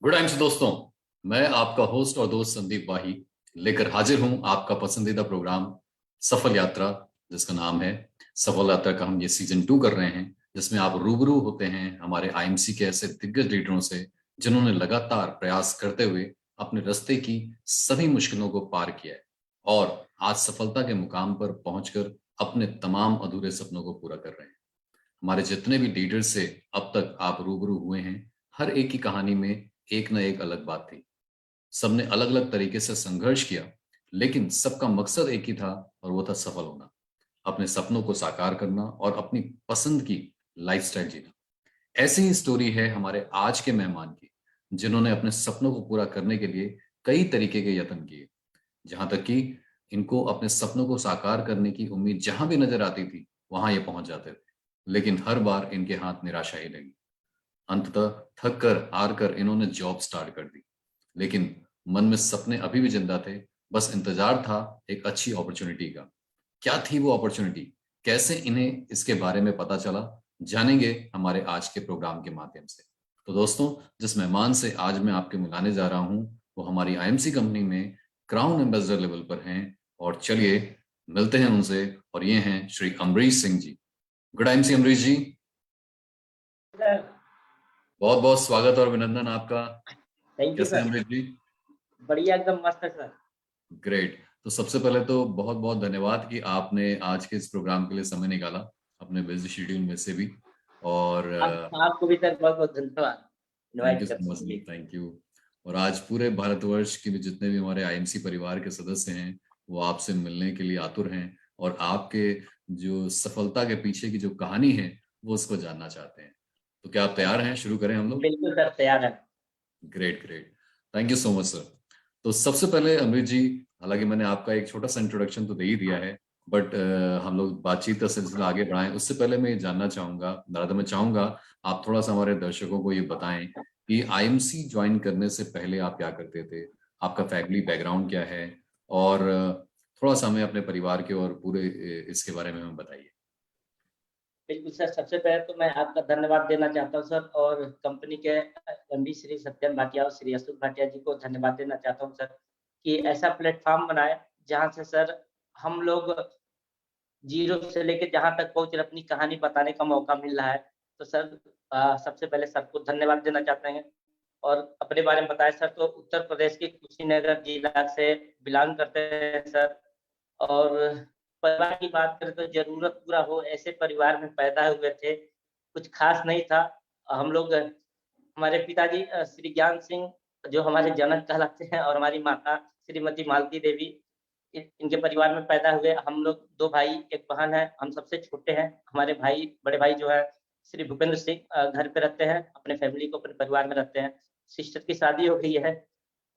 Good times दोस्तों। मैं आपका होस्ट और दोस्त संदीप वाही लेकर हाजिर हूं आपका पसंदीदा प्रोग्राम सफल यात्रा, जिसका नाम है सफल यात्रा का हम ये सीजन 2 कर रहे हैं, जिसमें आप रूबरू होते हैं हमारे आईएमसी के ऐसे दिग्गज लीडरों से जिन्होंने लगातार प्रयास करते हुए अपने रास्ते की सभी मुश्किलों को पार किया है और आज सफलता के मुकाम पर पहुंचकर अपने तमाम अधूरे सपनों को पूरा कर रहे हैं। हमारे जितने भी लीडर्स से अब तक आप रूबरू हुए हैं, हर एक की कहानी में एक न एक अलग बात थी। सबने अलग अलग तरीके से संघर्ष किया, लेकिन सबका मकसद एक ही था और वो था सफल होना, अपने सपनों को साकार करना और अपनी पसंद की लाइफस्टाइल जीना। ऐसी ही स्टोरी है हमारे आज के मेहमान की, जिन्होंने अपने सपनों को पूरा करने के लिए कई तरीके के यत्न किए। जहां तक कि इनको अपने सपनों को साकार करने की उम्मीद जहां भी नजर आती थी, वहां ये पहुंच जाते थे, लेकिन हर बार इनके हाथ निराशा ही लगी। अंततः थक कर हार कर इन्होंने जॉब स्टार्ट कर दी, लेकिन मन में सपने अभी भी जिंदा थे। बस इंतजार था एक अच्छी अपॉर्चुनिटी का। क्या थी वो अपॉर्चुनिटी, कैसे इन्हें इसके बारे में पता चला, जानेंगे हमारे आज के प्रोग्राम के माध्यम से। तो दोस्तों, जिस मेहमान से आज मैं आपके मिलाने जा रहा हूं, वो हमारी आईएमसी कंपनी में क्राउन एम्बेसडर लेवल पर हैं। और चलिए मिलते हैं उनसे। और ये हैं श्री अमरीश सिंह जी। गुड आईएमसी अमरीश जी, सर, बहुत बहुत स्वागत और अभिनंदन आपका। थैंक यू कैसे हैं सर। अमरीश जी? बढ़िया, एकदम मस्त है सर। ग्रेट। तो सबसे पहले तो बहुत बहुत धन्यवाद कि आपने आज के इस प्रोग्राम के लिए समय निकाला अपने बिजी शेड्यूल में से भी। और आपको भी सर बहुत बहुत धन्यवाद थैंक यू इनवाइट सो करने मच, के लिए। Thank you. और आज पूरे भारतवर्ष के भी जितने भी हमारे आईएमसी परिवार के सदस्य हैं, वो आपसे मिलने के लिए आतुर हैं और आपके जो सफलता के पीछे की जो कहानी है वो उसको जानना चाहते हैं। तो क्या आप तैयार हैं? शुरू करें हम लोग। बिल्कुल सर, तैयार है। Great great. Thank you so much sir. तो सबसे पहले अमृत जी, हालांकि मैंने आपका एक छोटा सा इंट्रोडक्शन तो दे ही दिया है, बट हम लोग बातचीत का सिलसिला आगे बढ़ाएं उससे पहले मैं ये जानना चाहूंगा, दादा मैं चाहूंगा आप थोड़ा सा हमारे दर्शकों को ये बताएं कि आईएमसी ज्वाइन करने से पहले आप क्या करते थे, आपका फैमिली बैकग्राउंड क्या है, और थोड़ा सा हमें अपने परिवार के और पूरे इसके बारे में हमें बताइए। बिल्कुल सर, सबसे पहले तो मैं आपका धन्यवाद देना चाहता हूँ सर, और कंपनी के एमडी श्री सत्यम भाटिया और श्री अशोक भाटिया जी को धन्यवाद देना चाहता हूँ सर, कि ऐसा प्लेटफॉर्म बनाए जहाँ से सर हम लोग जीरो से लेके जहाँ तक पहुँच रहे अपनी कहानी बताने का मौका मिल रहा है। तो सर सबसे पहले सर को धन्यवाद देना चाहते हैं। और अपने बारे में बताएं सर, तो उत्तर प्रदेश के कुशीनगर जिला से बिलोंग करते हैं सर। और परिवार की बात करें तो ज़रूरत पूरा हो ऐसे परिवार में पैदा हुए थे। कुछ ख़ास नहीं था। हम लोग हमारे पिताजी श्री ज्ञान सिंह जो हमारे जनक कहलाते हैं, और हमारी माता श्रीमती मालती देवी इनके परिवार में पैदा हुए। हम लोग 2 भाई, 1 बहन है। हम सबसे छोटे हैं। हमारे भाई बड़े भाई जो है श्री भूपेंद्र सिंह घर पे रहते हैं, अपने फैमिली को अपने परिवार में रहते हैं। सिस्टर की शादी हो गई है।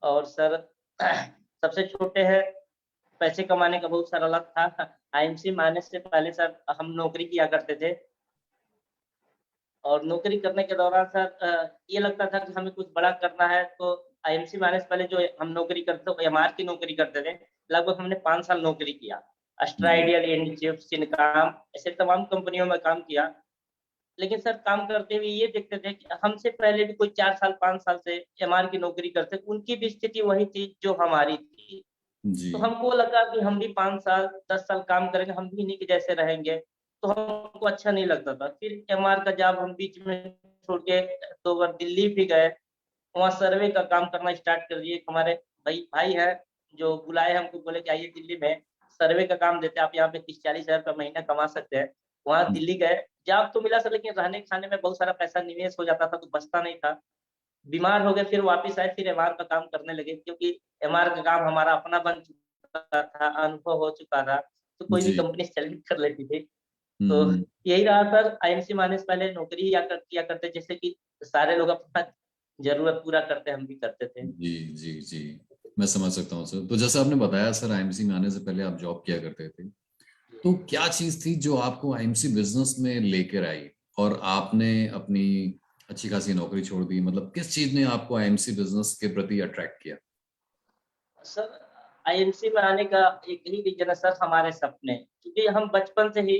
और सर सबसे छोटे हैं। पैसे कमाने का बहुत सारा लत था। आईएमसी में आने से पहले सर हम नौकरी किया करते थे। और नौकरी करने के दौरान सर ये लगता था कि हमें कुछ बड़ा करना है, तो आईएमसी में आने से पहले जो हम नौकरी करते थे, एमआर की नौकरी करते थे। लगभग हमने 5 साल नौकरी किया। अस्ट्रा जी आइडियल, एनडीसीएफ, सिनकाम, ऐसे तमाम कंपनियों में काम किया। लेकिन सर काम करते हुए ये देखते थे कि हमसे पहले भी कोई 4 साल, 5 साल से एमआर की नौकरी करते, उनकी भी स्थिति वही थी जो हमारी थी। जी तो हमको लगा कि हम भी 5 साल, 10 साल काम करेंगे, हम भी इन्हीं के जैसे रहेंगे, तो हमको अच्छा नहीं लगता था। फिर एमआर का जॉब हम बीच में छोड़ के 2 बार दिल्ली भी गए, वहाँ सर्वे का काम करना स्टार्ट कर दिए। हमारे भाई भाई हैं, जो बुलाए हमको, बोले कि आइए दिल्ली में सर्वे का काम देते हैं, आप यहाँ पे 30-40 हज़ार रुपए महीना कमा सकते हैं। वहाँ दिल्ली गए, जॉब तो मिला सर, लेकिन रहने-खाने में बहुत सारा पैसा निवेश हो जाता था, तो बचता नहीं था। बीमार हो गए, फिर वापस आए, फिर एमआर का काम करने लगे, क्योंकि एमआर का काम हमारा अपना बन चुका था, अनुभव हो चुका था, तो कोई भी जी। कंपनी सेलेक्ट कर लेती थी। तो हम्म। यही रहा सर, आईएमसी में आने से पहले नौकरी किया करते, जैसे कि सारे लोग अपना ज़रूरत पूरा करते, हम भी करते थे। जी जी जी, मैं समझ सकता हूँ सर। तो जैसे आपने बताया सर, आईएमसी में आने से पहले आप जॉब किया करते थे, तो क्या चीज थी जो आपको आईएमसी बिजनेस में लेकर आई और आपने अपनी अच्छी खासी नौकरी छोड़ दी? मतलब किस चीज ने आपको आईएमसी बिजनेस के प्रति अट्रैक्ट किया? सर आईएमसी में आने का एक ही रीज़न है सर, हमारे सपने। क्योंकि हम बचपन से ही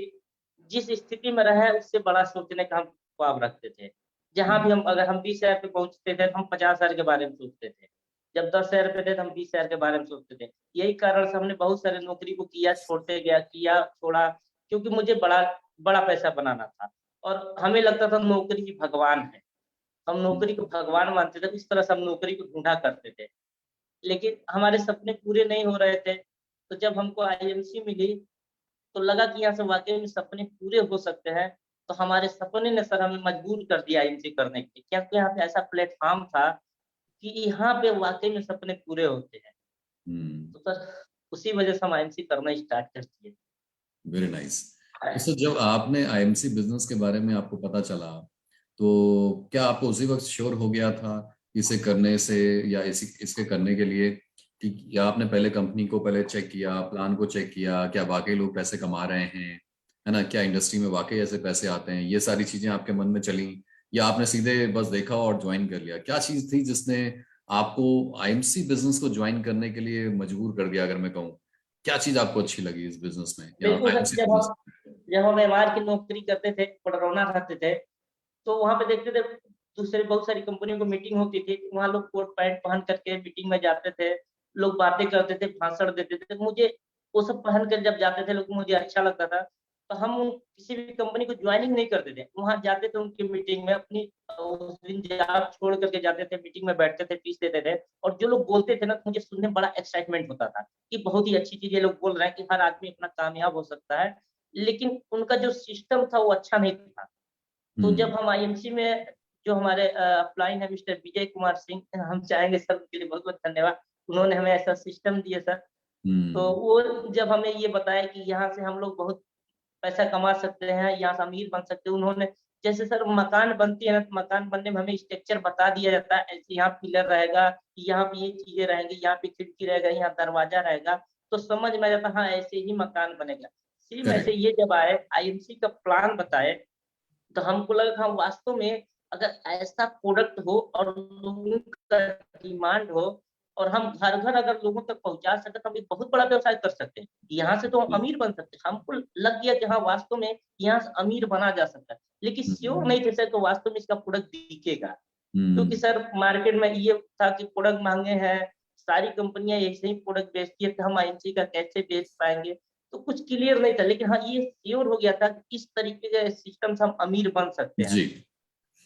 जिस स्थिति में रहे, उससे बड़ा सोचने का हम ख्वाब रखते थे। जहाँ भी हम अगर हम 20,000 पे पहुंचते थे तो हम 50,000 के बारे में सोचते थे। जब 10,000 पे थे तो हम 20,000 के बारे में सोचते थे। यही कारण से हमने बहुत सारे नौकरी को किया, छोड़ते गया, किया, छोड़ा, क्योंकि मुझे बड़ा बड़ा पैसा बनाना था और हमें लगता था नौकरी ही भगवान है। हम नौकरी को भगवान मानते थे, इस तरह से हम नौकरी को ढूँढा करते थे। लेकिन हमारे सपने पूरे नहीं हो रहे थे, तो जब हमको आईएमसी मिली, तो लगा कि यहाँ से वाक़ई में सपने पूरे हो सकते हैं। तो हमारे सपने ने सर हमें मजबूर कर दिया आईएमसी करने के लिए, क्योंकि यहाँ पे ऐसा प्लेटफ़ॉर्म था कि यहाँ पे वाक़ई में सपने पूरे होते हैं। हम्म। तो सर उसी वजह से हम आईएमसी करना स्टार्ट कर दिए। Very nice. तो सर जब आपने आईएमसी बिजनेस के बारे में आपको पता चला, तो क्या आपको उसी वक्त श्योर हो गया था इसे करने से या इसके करने के लिए, कि या आपने पहले कंपनी को पहले चेक किया, प्लान को चेक किया, क्या वाकई लोग पैसे कमा रहे हैं, है ना, क्या इंडस्ट्री में वाकई ऐसे पैसे आते हैं, ये सारी चीजें आपके मन में चली, या आपने सीधे बस देखा और ज्वाइन कर लिया? क्या चीज थी जिसने आपको आईएमसी बिजनेस को ज्वाइन करने के लिए मजबूर कर दिया, अगर मैं कहूँ? क्या चीज आपको अच्छी लगी इस बिजनेस में या बिल्कुल सर, आईएमसी बिजनेस जब हम एमआर की नौकरी करते थे, पडरौना रहते थे, तो वहाँ पे देखते थे दूसरे बहुत सारी कंपनियों को मीटिंग होती थी, वहाँ लोग कोट पैंट पहन करके मीटिंग में जाते थे, लोग बातें करते थे, भाषण देते थे। मुझे वो सब पहन कर जब जाते थे लोग, मुझे अच्छा लगता था। तो हम किसी भी कंपनी को ज्वाइनिंग नहीं करते थे, वहाँ जाते थे उनकी मीटिंग में, अपनी उस दिन जॉब छोड़ करके जाते थे, मीटिंग में बैठते थे, फीस देते थे और जो लोग बोलते थे ना, तो मुझे सुनने में बड़ा एक्साइटमेंट होता था कि बहुत ही अच्छी चीज़ ये लोग बोल रहे हैं कि हर आदमी अपना कामयाब हो सकता है। लेकिन उनका जो सिस्टम था वो अच्छा नहीं था। तो हम्म। जब हम आईएमसी में जो हमारे अपलाइन है मिस्टर विजय कुमार सिंह, हम चाहेंगे सर उनके लिए बहुत-बहुत धन्यवाद। उन्होंने हमें ऐसा सिस्टम दिए सर। तो हम्म। वो जब हमें ये बताया कि यहाँ से हम लोग बहुत पैसा कमा सकते हैं, यहाँ से अमीर बन सकते हैं, उन्होंने जैसे सर मकान बनती है ना, तो मकान बनने में हमें स्ट्रक्चर बता दिया जाता है, ऐसे यहाँ पिलर रहेगा, यहाँ पे ये चीज़ें रहेंगी, यहाँ पे खिड़की रहेगा, यहाँ दरवाज़ा रहेगा, तो समझ में आ जाता है हाँ, ऐसे ही मकान बनेगा। सेम ऐसे करेक्ट। ये जब आए, आईएमसी का प्लान बताए, तो हमको लगा हाँ, वास्तव में अगर ऐसा प्रोडक्ट हो और लोगों का डिमांड हो और हम घर-घर अगर लोगों तक पहुँचा सकें, तो हम एक बहुत बड़ा व्यवसाय कर सकते हैं। यहाँ से तो हम अमीर बन सकते हैं। हमको लग गया कि हाँ, वास्तव में यहाँ से अमीर बना जा सकता है। लेकिन श्योर हम्म। नहीं थे सर कि वास्तव में इसका प्रोडक्ट बिकेगा। क्योंकि हम्म। सर मार्केट में ये था कि प्रोडक्ट महँगे हैं, सारी कंपनियाँ ऐसे ही प्रोडक्ट बेचती है, तो हम आईएमसी का कैसे बेच पाएँगे? तो कुछ क्लियर नहीं था, लेकिन हाँ, ये श्योर हो गया था कि इस तरीके के सिस्टम से हम अमीर बन सकते हैं। जी।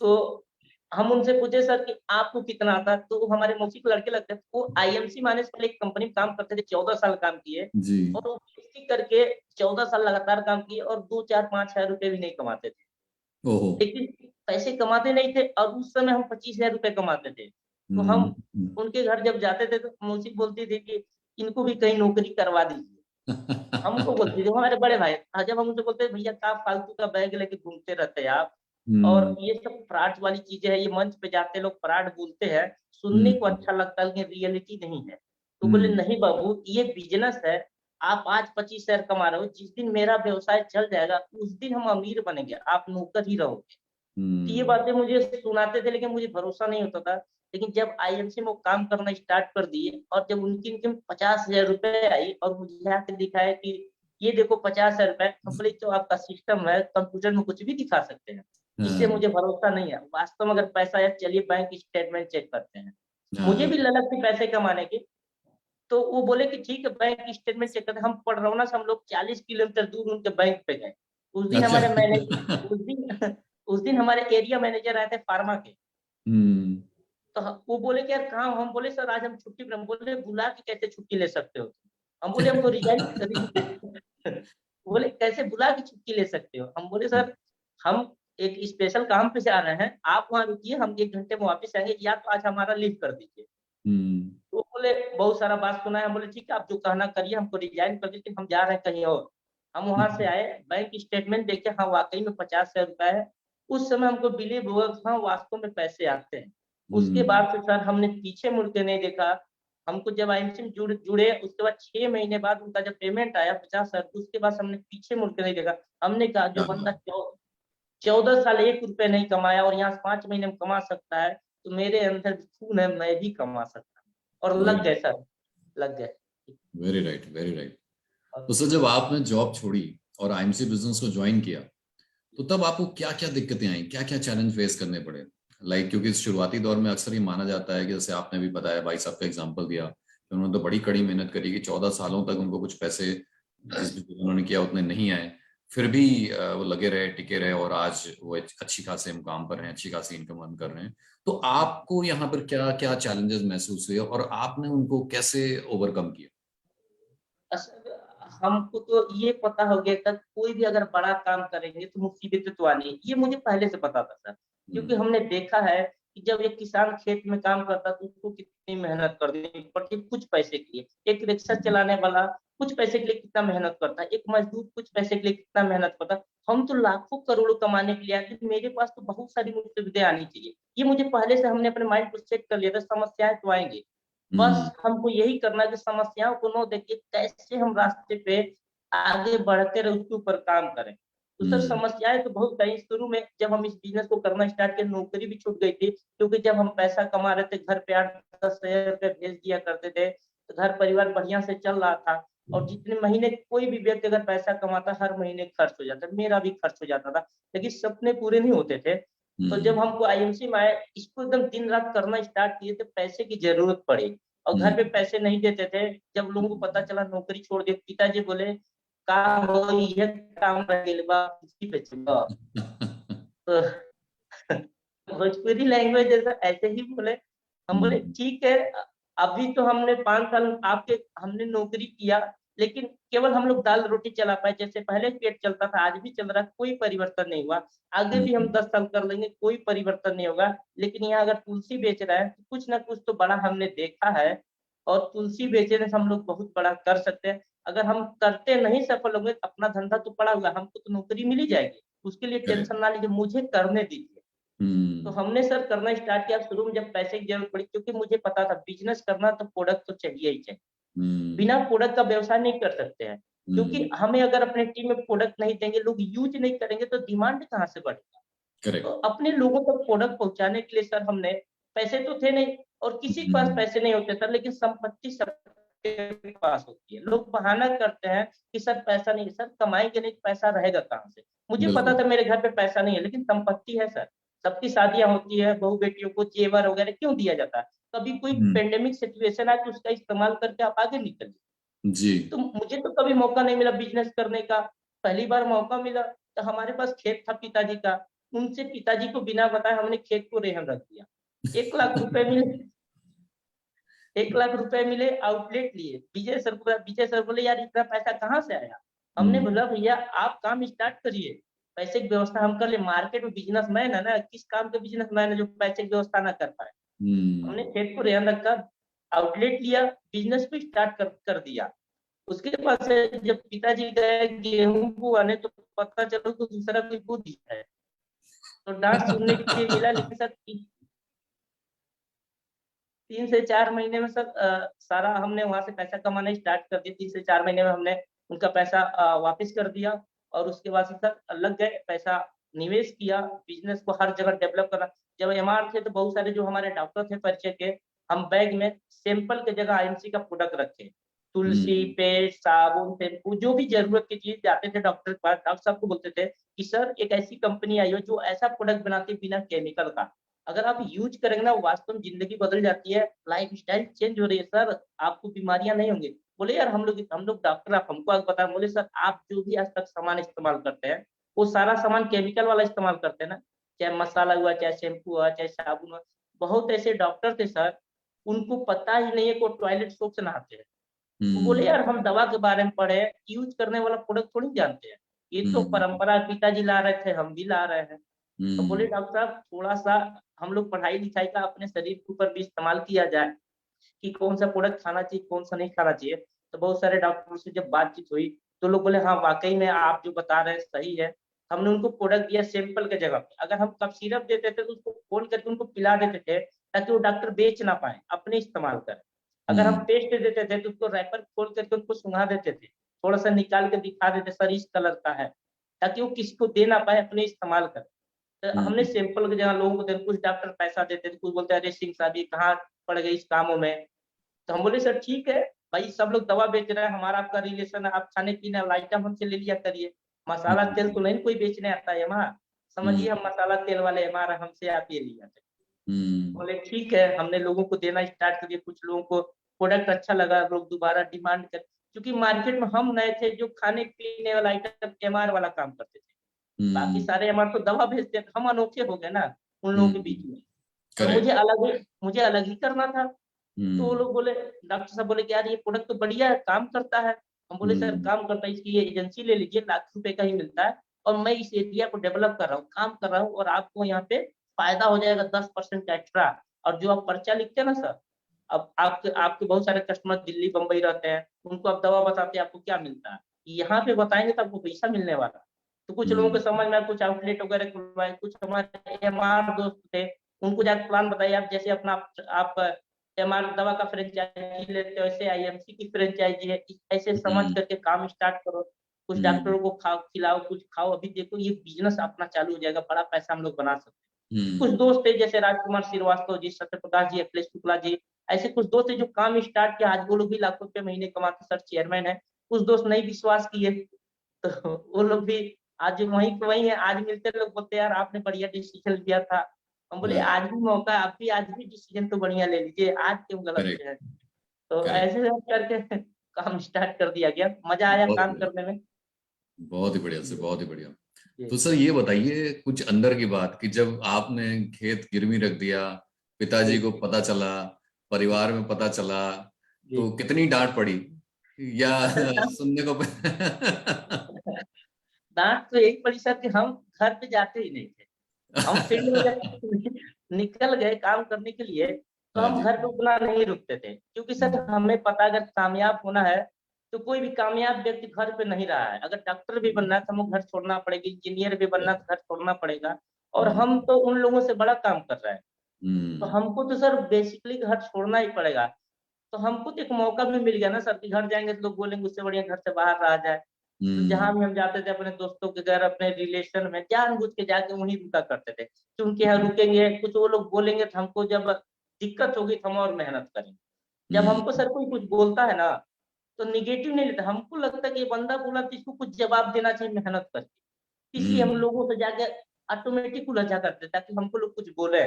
तो हम उनसे पूछे सर कि आपको कितना आता है? तो वो हमारे मौसी के लड़के लगते हैं, वो आईएमसी माने से पहले एक कंपनी में काम करते थे, 14 साल काम किए जी। और वो पीएचडी करके 14 साल लगातार काम किए और 2, 4, 5,000 रुपए भी नहीं कमाते थे। ओहो। लेकिन पैसे कमाते नहीं थे और उस समय हम 25,000 रुपए कमाते थे। तो हम हम्म। उनके घर जब जाते थे तो मौसी बोलती थी कि इनको भी कहीं नौकरी करवा दीजिए। हमको बोलती थी, वो हमारे बड़े भाई, जब हम उनसे बोलते भैया क्या फालतू का बैग लेके घूमते रहते हैं आप और हम्म। ये सब फ्रॉड वाली चीज़ें हैं, ये मंच पे जाते लोग फ्रॉड बोलते हैं, सुनने को हम्म। अच्छा लगता है लेकिन रियलिटी नहीं है। तो बोले हम्म। नहीं बाबू ये बिज़नेस है, आप आज 25,000 कमा रहे हो, जिस दिन मेरा व्यवसाय चल जाएगा उस दिन हम अमीर बनेंगे, आप नौकर ही रहोगे। तो ये हम्म। बातें मुझे सुनाते थे लेकिन मुझे भरोसा नहीं होता था। लेकिन जब आईएमसी में वो काम करना स्टार्ट कर दिए और जब उनकी इनकम 50,000 रुपए आई और मुझे आके दिखाया कि ये देखो 50,000 रुपए, हम बोले तो आपका सिस्टम है, कंप्यूटर में कुछ भी दिखा सकते हैं। इससे हाँ। मुझे भरोसा नहीं है। वास्तव में अगर पैसा है चलिए बैंक स्टेटमेंट चेक करते हैं। मुझे हाँ। भी ललक थी पैसे कमाने की, तो वो बोले कि ठीक है बैंक स्टेटमेंट चेक करते हैं। हम पडरौना से हम लोग 40 किलोमीटर दूर उनके बैंक पे गए। उस दिन अच्छा। हमारे मैनेजर उस दिन उस दिन हमारे एरिया मैनेजर आए थे फार्मा के। हम्म। तो वो बोले कि यार कहाँ हो? हम बोले सर आज हम छुट्टी पे। हम बोले बुला के कैसे छुट्टी ले सकते हो? हम बोले हमको रिजाइन बोले कैसे बुला के छुट्टी ले सकते हो? हम बोले सर हम एक स्पेशल काम पे जा रहे हैं, आप वहाँ रुकिए, हम 1 घंटे में वापस आएँगे या तो आज हमारा लीव कर दीजिए। हम्म। तो वो बोले बहुत सारा बात सुना है, हम बोले ठीक है आप जो कहना करिए, हमको रिजाइन कर दीजिए, हम जा रहे हैं कहीं और। हम वहाँ से आए, बैंक स्टेटमेंट देखे, हाँ वाक़ई में 50,000 रुपए है। उस समय हमको बिलीव हुआ कि हाँ वास्तव में पैसे आते हैं। उसके हम्म। बाद से सर हमने पीछे मुड़ के नहीं देखा। हमको जब आईएमसी में जुड़े उसके बाद 6 महीने बाद उनका जब पेमेंट आया 50,000, उसके बाद हमने पीछे मुड़ के नहीं देखा। हमने कहा जो क्या बंदा बात। 14 साल ₹1 नहीं कमाया और यहाँ से 5 महीने में कमा सकता है, तो मेरे अंदर भी खून है, मैं भी कमा सकता हूँ। और लग राइट। गए सर, लग गए। Very right, very right. तो और सर जब आपने जॉब छोड़ी और आईएमसी बिजनेस को ज्वाइन किया, तो तब आपको क्या क्या दिक्कतें आई, क्या क्या चैलेंज फेस करने पड़े? लाइक क्योंकि शुरुआती दौर में अक्सर ये माना जाता है कि जैसे आपने भी बताया, भाई साहब का एग्जांपल दिया कि उन्होंने तो बड़ी कड़ी मेहनत करी कि 14 सालों तक उनको कुछ पैसे जिस भी उन्होंने किया उतने नहीं आए, फिर भी वो लगे रहे, टिके रहे, और आज वो अच्छी खासे मुकाम पर हैं, अच्छी खासी इनकम अर्न कर रहे हैं। तो आपको यहाँ पर क्या क्या चैलेंजेस महसूस हुए और आपने उनको कैसे ओवरकम किया? असल हमको तो ये पता हो गया था कोई भी अगर बड़ा काम करेंगे तो मुसीबतें तो आनी है। ये मुझे पहले से पता था सर, क्योंकि हम्म। हमने देखा है कि जब एक किसान खेत में काम करता है तो उसको कितनी मेहनत करनी पड़ती है कुछ पैसे के लिए। एक रिक्शा हम्म। चलाने वाला कुछ पैसे के लिए कितना मेहनत करता है, एक मजदूर कुछ पैसे के लिए कितना मेहनत करता है। हम तो लाखों करोड़ों कमाने के लिए आए थे, मेरे पास तो बहुत सारी मुसीबतें आनी चाहिए। ये मुझे पहले से हमने अपने माइंड को सेट कर लिया था, समस्याएँ तो आएँगी। हम्म। बस हमको यही करना है कि समस्याओं को न देख के कैसे हम रास्ते पे आगे बढ़ते रहे, उसके ऊपर काम करें। तो सर हम्म। समस्याएँ तो बहुत आई शुरू में जब हम इस बिज़नेस को करना स्टार्ट किए, नौकरी भी छूट गई थी, क्योंकि जब हम पैसा कमा रहे थे घर पे 8-10 हज़ार रुपए भेज दिया करते थे, तो घर परिवार बढ़िया से चल रहा था। और जितने महीने कोई भी व्यक्ति अगर पैसा कमाता हर महीने खर्च हो जाता, मेरा भी खर्च हो जाता था, लेकिन सपने पूरे नहीं होते थे। तो जब हम्म। हमको आईएमसी में आए, इसको एकदम दिन-रात करना स्टार्ट किए तो पैसे की ज़रूरत पड़ी। और घर पे हम्म। पैसे नहीं देते थे। जब लोगों को पता चला नौकरी छोड़ दिए, पिताजी बोले, "का हो ये काम रह गइल बा, इसी पे चलो।" तो भोजपुरी लैंग्वेज जैसा ऐसे ही बोले। हम बोले हम्म। ठीक है, अभी तो हमने 5 साल आपके हमने नौकरी किया, लेकिन केवल हम लोग दाल-रोटी चला पाए। जैसे पहले पेट चलता था, आज भी चल रहा है, कोई परिवर्तन नहीं हुआ। आगे भी हम हम्म। 10 साल कर लेंगे, कोई परिवर्तन नहीं होगा। लेकिन यहाँ अगर तुलसी बेच रहा है, तो कुछ ना कुछ तो बड़ा हमने देखा है और तुलसी बेचने से हम लोग बहुत बड़ा कर सकते हैं। अगर हम करते नहीं सफल होंगे, तो अपना धंधा तो पड़ा हुआ है, हमको तो नौकरी मिल ही जाएगी। उसके लिए करेक्ट। टेंशन ना लीजिए, मुझे करने दीजिए। तो हम्म। हमने सर करना स्टार्ट किया शुरू में जब पैसे की ज़रूरत पड़ी, क्योंकि मुझे पता था बिज़नेस करना तो प्रोडक्ट तो चाहिए ही चाहिए। हम्म। बिना प्रोडक्ट का व्यवसाय नहीं कर सकते हैं, क्योंकि हम्म। हमें अगर अपने टीम में प्रोडक्ट नहीं देंगे, लोग यूज़ नहीं करेंगे तो डिमांड कहाँ से बढ़ेगा? तो करेक्ट। अपने लोगों तक प्रोडक्ट पहुँचाने के लिए सर हमने पैसे तो थे नहीं और किसी के पास हम्म। पैसे नहीं होते सर, लेकिन संपत्ति सबके पास होती है। लोग बहाना करते हैं कि सर पैसा नहीं है, सर कमाएँगे नहीं तो पैसा रहेगा कहाँ से? मुझे पता बिल्कुल। था मेरे घर पे पैसा नहीं है, लेकिन संपत्ति है सर। सबकी शादियाँ होती है, बहू-बेटियों को जेवर वगैरह क्यों दिया जाता है? कभी कोई हम्म। पैंडेमिक सिचुएशन आए तो उसका इस्तेमाल करके आप आगे निकलिए। जी। तो मुझे तो कभी मौका नहीं मिला बिज़नेस करने का। पहली बार मौका मिला, तो हमारे पास खेत था पिताजी का। उनसे पिताजी को बिना बताए हमने खेत को रेहन रख दिया। 1 लाख रुपए मिले 1 लाख रुपए मिले, आउटलेट लिए। विजय सर बोले, "यार इतना पैसा कहाँ से आया?" हमने हम्म। बोला, "भैया आप काम स्टार्ट करिए, पैसे की व्यवस्था हम कर लें। मार्केट में बिज़नेसमैन है ना, किस काम के बिज़नेसमैन है जो पैसे की व्यवस्था ना कर पाए?" हमने हम्म। खेत को रेहन रखा, आउटलेट लिया, बिज़नेस भी स्टार्ट कर दिया। उसके बाद से जब पिताजी गए गेहूँ बोआने तो पता चला कि दूसरा कोई बो दिया है। तो डाँट सुनने के लिए मिला, लेकिन सर 3 से 4 महीने में सर सारा हमने वहाँ से पैसा कमाना स्टार्ट कर दिया। 3 से 4 महीने में हमने उनका पैसा वापिस कर दिया और उसके बाद से सर लग गए, पैसा निवेश किया, बिज़नेस को हर जगह डेवलप करा। जब एमआर थे तो बहुत सारे जो हमारे डॉक्टर थे परिचय के, हम बैग में सैंपल की जगह आईएमसी का प्रोडक्ट रखे। तुलसी, हम्म। पेस्ट, साबुन, शैम्पू जो भी ज़रूरत की चीज़ जाते थे डॉक्टर के पास, डॉक्टर साहब को बोलते थे कि सर एक ऐसी कंपनी आई हो जो ऐसा प्रोडक्ट बनाती है बिना केमिकल का। अगर आप यूज़ करेंगे ना वास्तव में ज़िंदगी बदल जाती है, लाइफ़स्टाइल चेंज हो रही है सर, आपको बीमारियाँ नहीं होंगी। बोले यार हम लोग डॉक्टर आप हमको आगे बताएँ, बोले सर आप जो भी आज तक सामान इस्तेमाल करते हैं, वो सारा सामान केमिकल वाला इस्तेमाल करते हैं ना? चाहे मसाला हुआ, चाहे शैम्पू हुआ, चाहे साबुन हुआ। बहुत ऐसे डॉक्टर थे सर, उनको पता ही नहीं है कि वो टॉयलेट सोप से नहाते हैं। वो बोले हम्म। यार हम दवा के बारे में पढ़े हैं, यूज़ करने वाला प्रोडक्ट थोड़ी जानते हैं। ये तो हम्म। परंपरा पिताजी ला रहे थे, हम भी ला रहे हैं। तो बोले हम्म। डॉक्टर साहब थोड़ा-सा हम लोग पढ़ाई-लिखाई का अपने शरीर के ऊपर भी इस्तेमाल किया जाए, कि कौन-सा प्रोडक्ट खाना चाहिए, कौन-सा नहीं खाना चाहिए। तो बहुत सारे डॉक्टरों से जब बातचीत हुई, तो लोग बोले हाँ, वाक़ई में आप जो बता रहे हैं सही है। हमने उनको प्रोडक्ट दिया सैंपल के जगह पे। अगर हम कफ सिरप देते थे तो उसको खोल करके उनको पिला देते थे, ताकि वो डॉक्टर बेच ना पाएँ, अपने इस्तेमाल करें। अगर हम हम्म। पेस्ट देते थे तो उसको रैपर खोल करके उनको सुंघा देते थे। थोड़ा-सा निकाल के दिखा देते सर इस कलर का है, ताकि वो किसी को दे ना पाएँ, अपने इस्तेमाल करें। तो हमने हम्म। सैंपल की जगह लोगों को दे कुछ डॉक्टर पैसा देते थे, कुछ बोलते हैं अरे सिंह साहब ये कहाँ पड़ गई इस कामों में। तो हम बोले सर ठीक है, भाई सब लोग दवा बेच रहे हैं, हमारा आपका रिलेशन है, आप खाने-पीने वाला आइटम हमसे ले लिया करिए। मसाला तेल तो हम्म। नहीं कोई बेचने आता है यहाँ, समझिए हम्म। हम मसाला तेल वाले एमआर हमसे आप ये लिया करिए। बोले ठीक है, हमने लोगों को देना स्टार्ट कर दिया, कुछ लोगों को प्रोडक्ट अच्छा लगा, लोग दोबारा डिमांड कर, क्योंकि मार्केट में हम नए थे जो खाने पीने वाला आइटम एमआर वाला काम करते थे। बाकी सारे एमआर तो दवा भेजते थे, हम अनोखे हो गए ना उन लोगों के बीच में। और करेक्ट। मुझे अलग ही करना था। तो वो लोग बोले, डॉक्टर साहब बोले कि यार ये प्रोडक्ट तो बढ़िया है, काम करता है। हम बोले सर काम करता है, इसकी ये एजेंसी ले लीजिए, ₹1,00,000 का ही मिलता है, और मैं इस एरिया को डेवलप कर रहा हूँ, काम कर रहा हूँ, और आपको यहाँ पे फायदा हो जाएगा 10% एक्स्ट्रा। और जो आप पर्चा लिखते हैं ना सर, अब आपके आपके बहुत सारे कस्टमर दिल्ली बम्बई रहते हैं, उनको आप दवा बताते हैं आपको क्या मिलता है, यहाँ पे बताएंगे तो आपको पैसा मिलने वाला है। तो कुछ लोगों को समझ में आया, कुछ आउटलेट वगैरह खुलवाए, कुछ हमारे एमआर दोस्त थे, उनको जाकर प्लान बताइए, आप जैसे अपना आप एमआर दवा का फ्रेंचाइजी लेते हो, वैसे आईएमसी की फ्रेंचाइजी है, ऐसे समझ करके काम स्टार्ट करो। कुछ डॉक्टरों को खाओ खिलाओ, कुछ खाओ, अभी देखो ये बिजनेस अपना चालू हो जाएगा, बड़ा पैसा हम लोग बना सकते हैं। कुछ दोस्त थे जैसे राजकुमार श्रीवास्तव जी, सत्यप्रकाश जी, अखिलेश शुक्ला जी, ऐसे कुछ दोस्त थे जो काम स्टार्ट किया, आज वो लोग भी लाखों रुपए महीने कमाते, सर चेयरमैन है। कुछ दोस्त नहीं विश्वास किए, तो वो लोग भी आज वहीं के वहीं है, आज मिलते लोग बोलते हैं यार आपने बढ़िया डिसीजन लिया था। हम बोले आज भी मौका है, आप भी आज भी डिसीजन तो बढ़िया ले लीजिए, आज क्यों गलत करेक्ट। पे है। तो करेक्ट। ऐसे करके काम स्टार्ट कर दिया गया, मजा आया बहुत काम बढ़िया। करने में। बहुत ही बढ़िया से, जी बहुत ही बढ़िया। जी तो सर ये बताइए कुछ अंदर की बात कि जब आपने खेत गिरवी रख दिया, जी पिताजी को जी पता चला, जी परिवार में पता चला, जी। तो कितनी डांट पड़ी या सुनने को डांट तो यही पड़ी सर कि हम घर पे जाते ही नहीं थे। हम फील्ड में जब निकल गए काम करने के लिए, तो हाँ हम जी। घर पे उतना नहीं रुकते थे, क्योंकि सर हमें पता अगर कामयाब होना है, तो कोई भी कामयाब व्यक्ति घर पे नहीं रहा है। अगर डॉक्टर भी बनना है तो हमको घर छोड़ना पड़ेगा, इंजीनियर भी बनना है तो घर छोड़ना पड़ेगा, और हम हम्म। तो उन लोगों से बड़ा काम कर रहे हैं। तो हम्म। हमको तो सर बेसिकली घर छोड़ना ही पड़ेगा। तो हमको तो एक मौका भी मिल गया ना सर, कि घर जाएंगे तो लोग बोलेंगे उससे बढ़िया घर से बाहर रहा जाए। तो जहाँ हम्म। भी हम जाते थे अपने दोस्तों के घर, अपने रिलेशन में जानबूझ के जाके वहीं रुका करते थे, क्योंकि यहाँ रुकेंगे, कुछ वो लोग बोलेंगे तो हमको जब दिक्कत होगी तो हम और मेहनत करेंगे। जब हमको हम्म। सर कोई कुछ बोलता है ना, तो निगेटिव नहीं लेता, हमको लगता है कि ये बंदा बोला तो इसको कुछ जवाब देना चाहिए मेहनत करके। इसलिए हम हम्म। लोगों से जाके ऑटोमेटिक उलझा करते ताकि हमको लोग कुछ बोले,